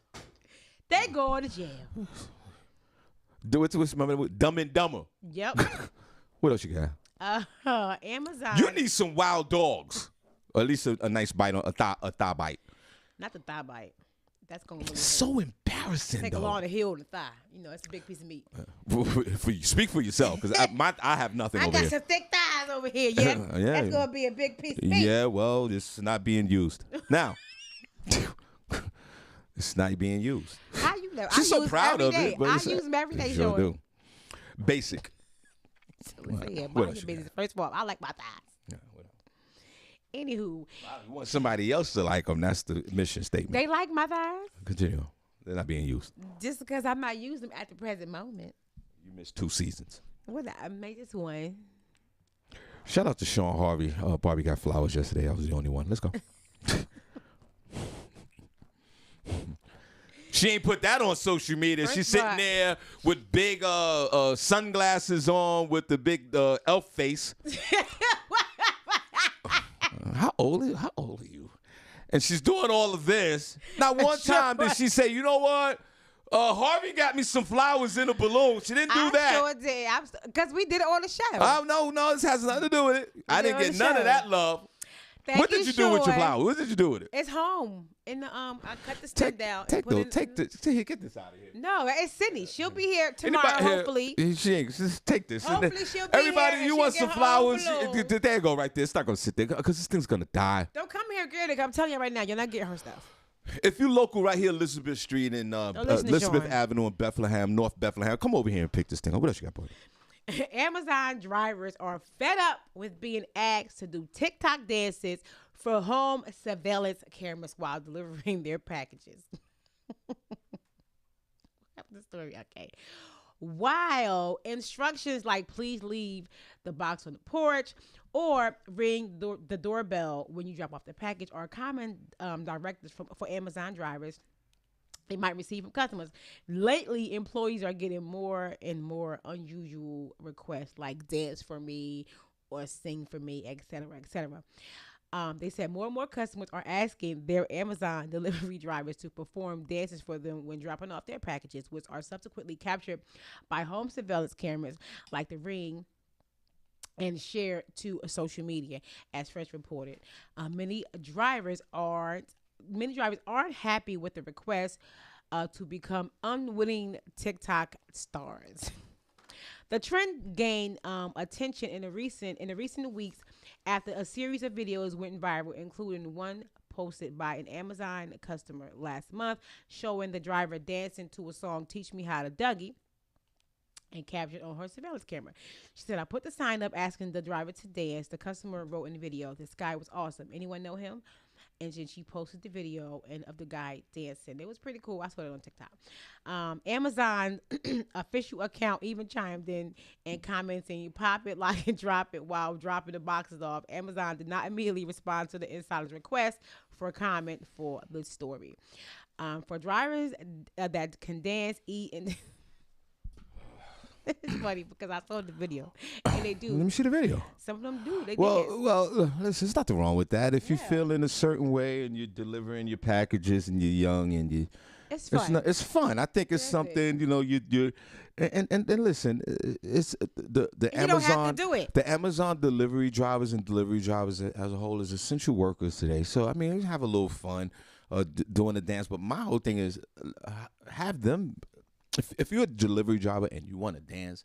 They going to jail. Do it to us, remember, Dumb and Dumber. Yep. What else you got? Amazon. You need some wild dogs. Or at least a nice bite, a thigh bite. Not the thigh bite. That's going to so embarrassing, take though. a long to heal the thigh. You know, it's a big piece of meat. Speak for yourself, because I have nothing over here. I got some thick thighs over here, yeah? Yeah. That's going to be a big piece of meat. Yeah, well, it's not being used. Now, it's not being used. How you know? She's so proud of it. I use them every day. Sure do. Basic. So let's see. Mind your business. First of all, I like my thighs. Yeah, anywho. You want somebody else to like them. That's the mission statement. They like my thighs? Continue. They're not being used. Just because I'm not using them at the present moment. You missed 2 seasons. Well, I made this one. Shout out to Shawn Harvey. Barbi got flowers yesterday. I was the only one. Let's go. She ain't put that on social media. She's sitting there with big sunglasses on with the big elf face. How old are you? And she's doing all of this. Not one time did she say, you know what? Harvey got me some flowers in a balloon. She didn't do that. Sure did. Because we did it on the show. No, this has nothing to do with it. I didn't get none of that love. What did you do with your flower? What did you do with it? It's home. In the I cut the stem down. Get this out of here. No, it's Senny. She'll be here tomorrow, hopefully. She ain't. Just take this. Hopefully she'll be Everybody, here. You want some flowers? There you go, right there. It's not gonna sit there because this thing's gonna die. Don't come here, girl. I'm telling you right now, you're not getting her stuff. If you local right here, Elizabeth Street and Elizabeth Avenue in Bethlehem, North Bethlehem, come over here and pick this thing up. What else you got, boy? Amazon drivers are fed up with being asked to do TikTok dances for home surveillance cameras while delivering their packages. The story, okay. While instructions like please leave the box on the porch or ring the doorbell when you drop off the package are common directives for Amazon drivers they might receive from customers. Lately, employees are getting more and more unusual requests like dance for me or sing for me, etc., etc. They said more and more customers are asking their Amazon delivery drivers to perform dances for them when dropping off their packages, which are subsequently captured by home surveillance cameras like the Ring and shared to social media, as Fresh reported. Many drivers aren't happy with the request to become unwitting TikTok stars. The trend gained attention in the recent weeks after a series of videos went viral, including one posted by an Amazon customer last month showing the driver dancing to a song, Teach Me How to Dougie, and captured on her surveillance camera. She said, I put the sign up asking the driver to dance. The customer wrote in the video, this guy was awesome. Anyone know him? And then she posted the video of the guy dancing. It was pretty cool. I saw it on TikTok. Amazon official account even chimed in and commenting, you pop it, lock and drop it while dropping the boxes off. Amazon did not immediately respond to the insider's request for comment for the story. For drivers that can dance, eat, and It's funny because I saw the video, and they do. Let me see the video. Some of them do. They dance. Well, listen, there's nothing wrong with that. If you Yeah. feel in a certain way and you're delivering your packages and you're young and you, It's fun. it's fun. I think it's That's something you and listen, it's the You Amazon. don't have to do it. The Amazon delivery drivers and delivery drivers as a whole is essential workers today. So I mean, have a little fun doing the dance. But my whole thing is have them. If you're a delivery driver and you want to dance.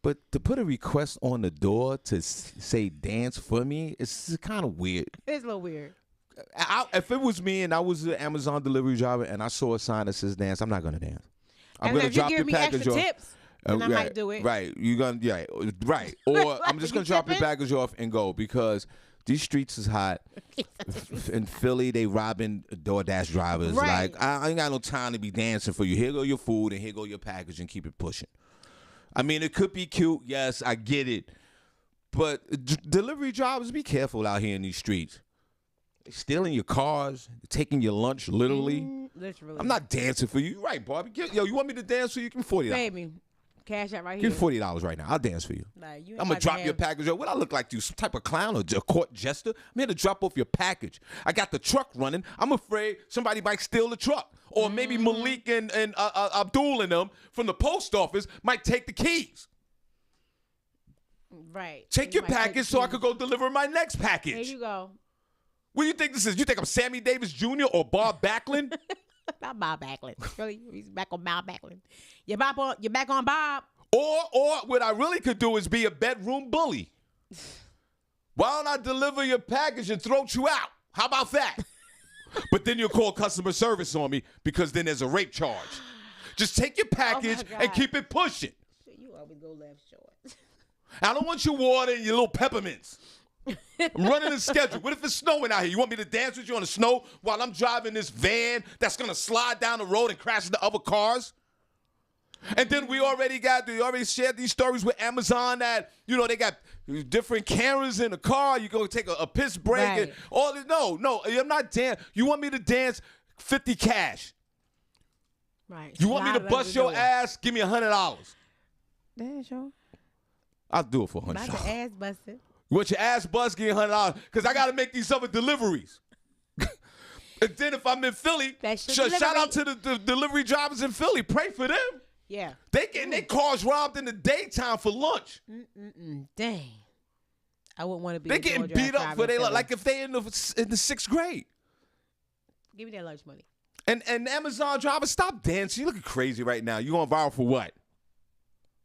But to put a request on the door to say dance for me, it's kind of weird. It's a little weird. If it was me and I was an Amazon delivery driver and I saw a sign that says dance, I'm not going to dance. I'm And going to if you drop give your me package extra off. tips, then I might do it. Right. You're going to, right. Or I'm just You going to drop your tipping? package off and go because these streets is hot. In Philly, they robbing DoorDash drivers. Right. Like, I ain't got no time to be dancing for you. Here go your food and here go your package and keep it pushing. I mean, it could be cute. Yes, I get it. But delivery drivers, be careful out here in these streets. They stealing your cars, taking your lunch, literally. Literally. I'm not dancing for you. You're right, Barbie. You want me to dance for you? Give me $40. Baby, cash out right Give here. me $40 right now. I'll dance for you. Like, you ain't I'm going about to drop have- your package. What I look like to you? Some type of clown or a court jester? I'm here to drop off your package. I got the truck running. I'm afraid somebody might steal the truck. Or maybe Malik and Abdul and them from the post office might take the keys. Right. Take You your might package so I could go deliver my next package. There you go. What do you think this is? You think I'm Sammy Davis Jr. or Bob Backlund? Not Bob Backlund. Really? He's back on Bob Backlund. You're back on Bob. Or what I really could do is be a bedroom bully. Why don't I deliver your package and throw you out? How about that? But then you'll call customer service on me because then there's a rape charge. Just take your package God. and keep it pushing. You always go left short. I don't want your water and your little peppermints. I'm running a schedule. What if it's snowing out here? You want me to dance with you on the snow while I'm driving this van that's going to slide down the road and crash into other cars? And then we already shared these stories with Amazon that, they got different cameras in the car. You go take a piss break and Right. all this. No, I'm not dancing. You want me to dance 50 cash. Right. You want me to Slide bust under your the door. ass? Give me $100. Damn, sure. I'll do it for About $100. the ass busted. You want your ass bust? Give me $100 because I got to make these other deliveries. And then if I'm in Philly, That's your shout out to the delivery drivers in Philly. Pray for them. Yeah. They getting their cars robbed in the daytime for lunch. Dang. I wouldn't want to be. They a getting DoorDash beat up driver for in they Philly. like if they in the sixth grade. Give me that lunch money. And Amazon drivers, stop dancing. You looking crazy right now. You going viral for what?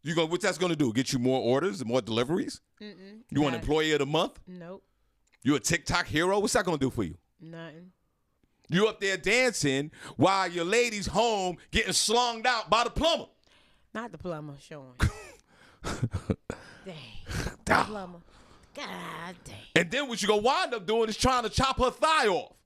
What that's gonna do? Get you more orders and more deliveries? You want employee of the month? Nope. You a TikTok hero? What's that gonna do for you? Nothing. You up there dancing while your lady's home getting slunged out by the plumber. Not the plumber, Sean. Dang. The plumber. God dang. And then what you gonna wind up doing is trying to chop her thigh off.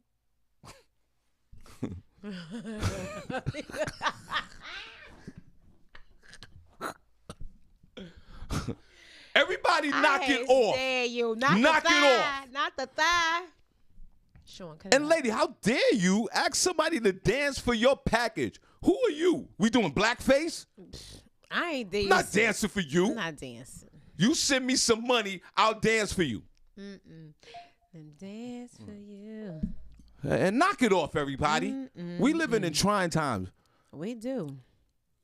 Everybody knock it off. Dare you. Not Knock the it thigh. off. Not the thigh. Sean, cut it And out. lady, how dare you ask somebody to dance for your package? Who are you? We doing blackface? I ain't dancing. Not dancing for you. I'm not dancing. You send me some money, I'll dance for you. And dance for you. And knock it off, everybody. We living in trying times. We do.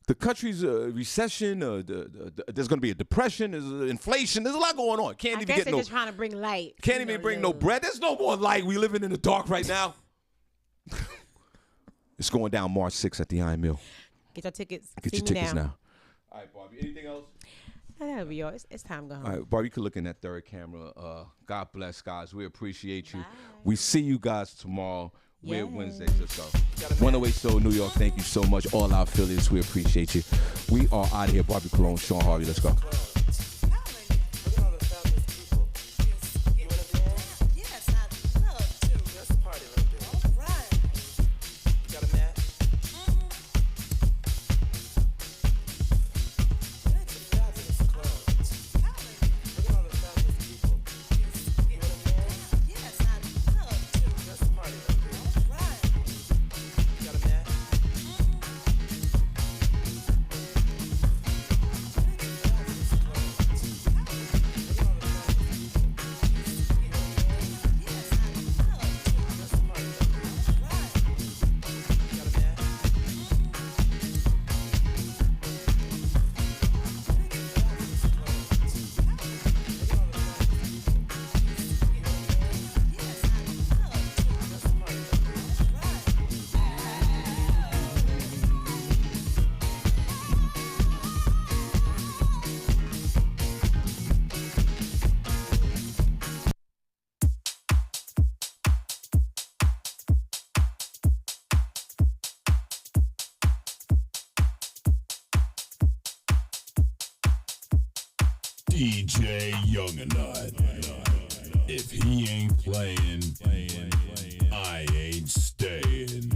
The country's recession. There's going to be a depression. There's inflation. There's a lot going on. Can't I even guess get they're no. just trying to bring light. Can't even bring no bread. There's no more light. We living in the dark right now. It's going down March 6th at the Iron Mill. Get your tickets. Get See your me tickets now. All right, Barbie. Anything else? That'll be yours. It's time to go home. All right, Barbie, you can look in that third camera. God bless, guys. We appreciate you. We see you guys tomorrow. We're Wednesdays. Let's go. 108 Soul, New York. Thank you so much. All our affiliates, we appreciate you. We are out of here. Barbie Cologne, Shawn Harvey. Let's go. DJ Younganut. If he ain't playing, I ain't staying.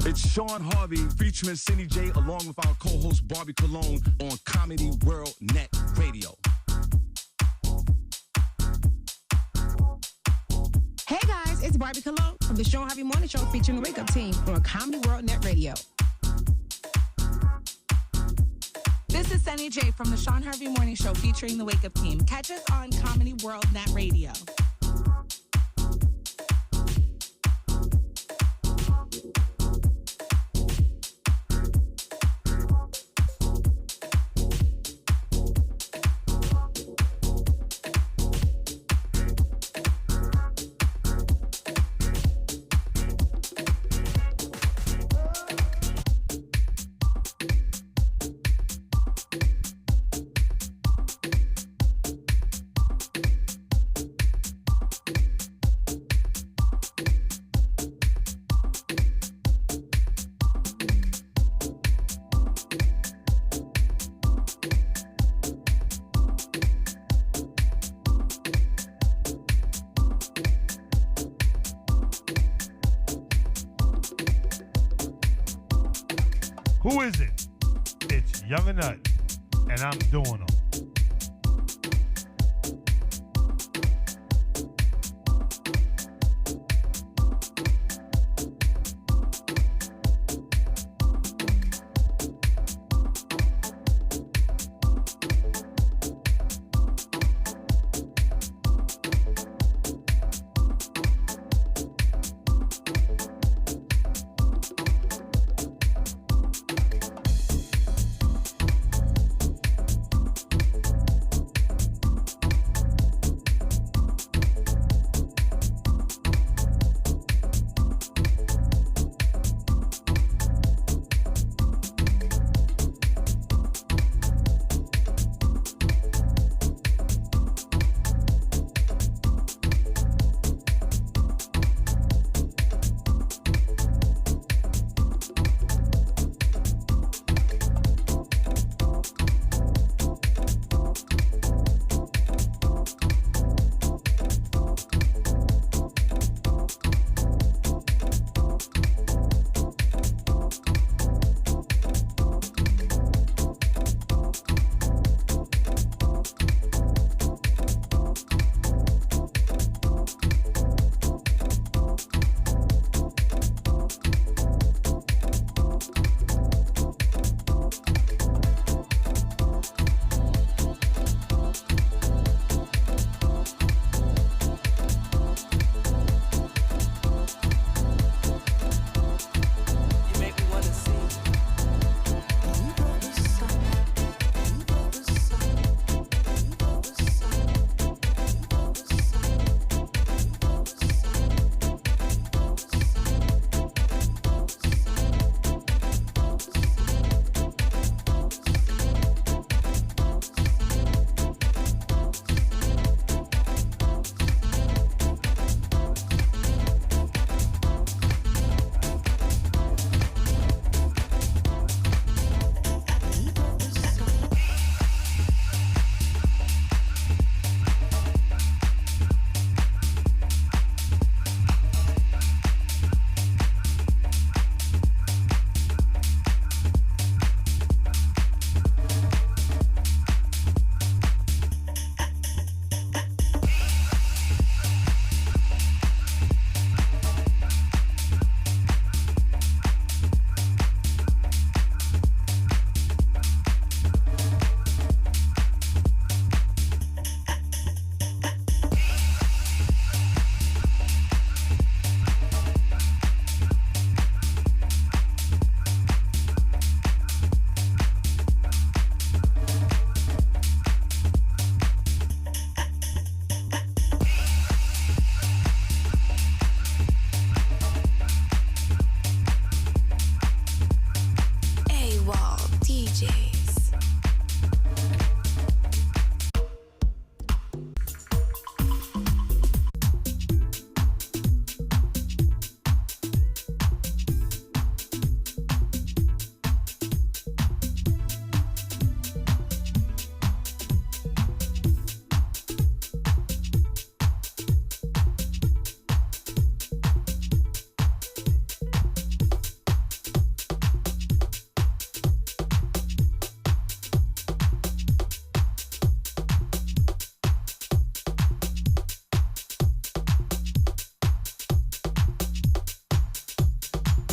It's Shawn Harvey featuring Senny J along with our co-host Barbi Cologne on Comedy World Net Radio. Hey guys, it's Barbi Cologne from the Shawn Harvey Morning Show featuring the Wake Up Team on Comedy World Net Radio. This is Senny J from the Shawn Harvey Morning Show featuring the Wake Up Team. Catch us on Comedy World Net Radio. Who is it? It's Young and Nut, and I'm doing them.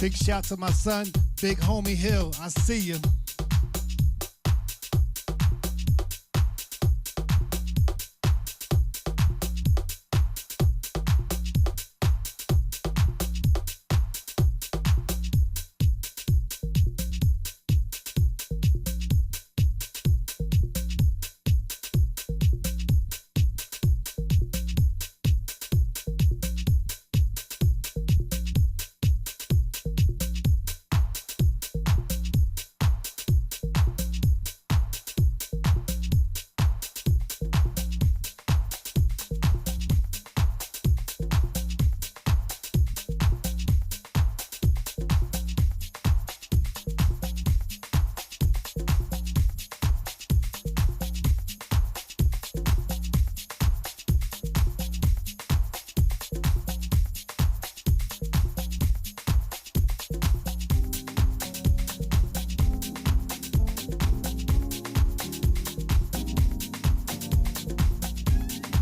Big shout to my son, Big Homie Hill. I see you.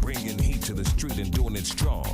Bringing heat to the street and doing it strong.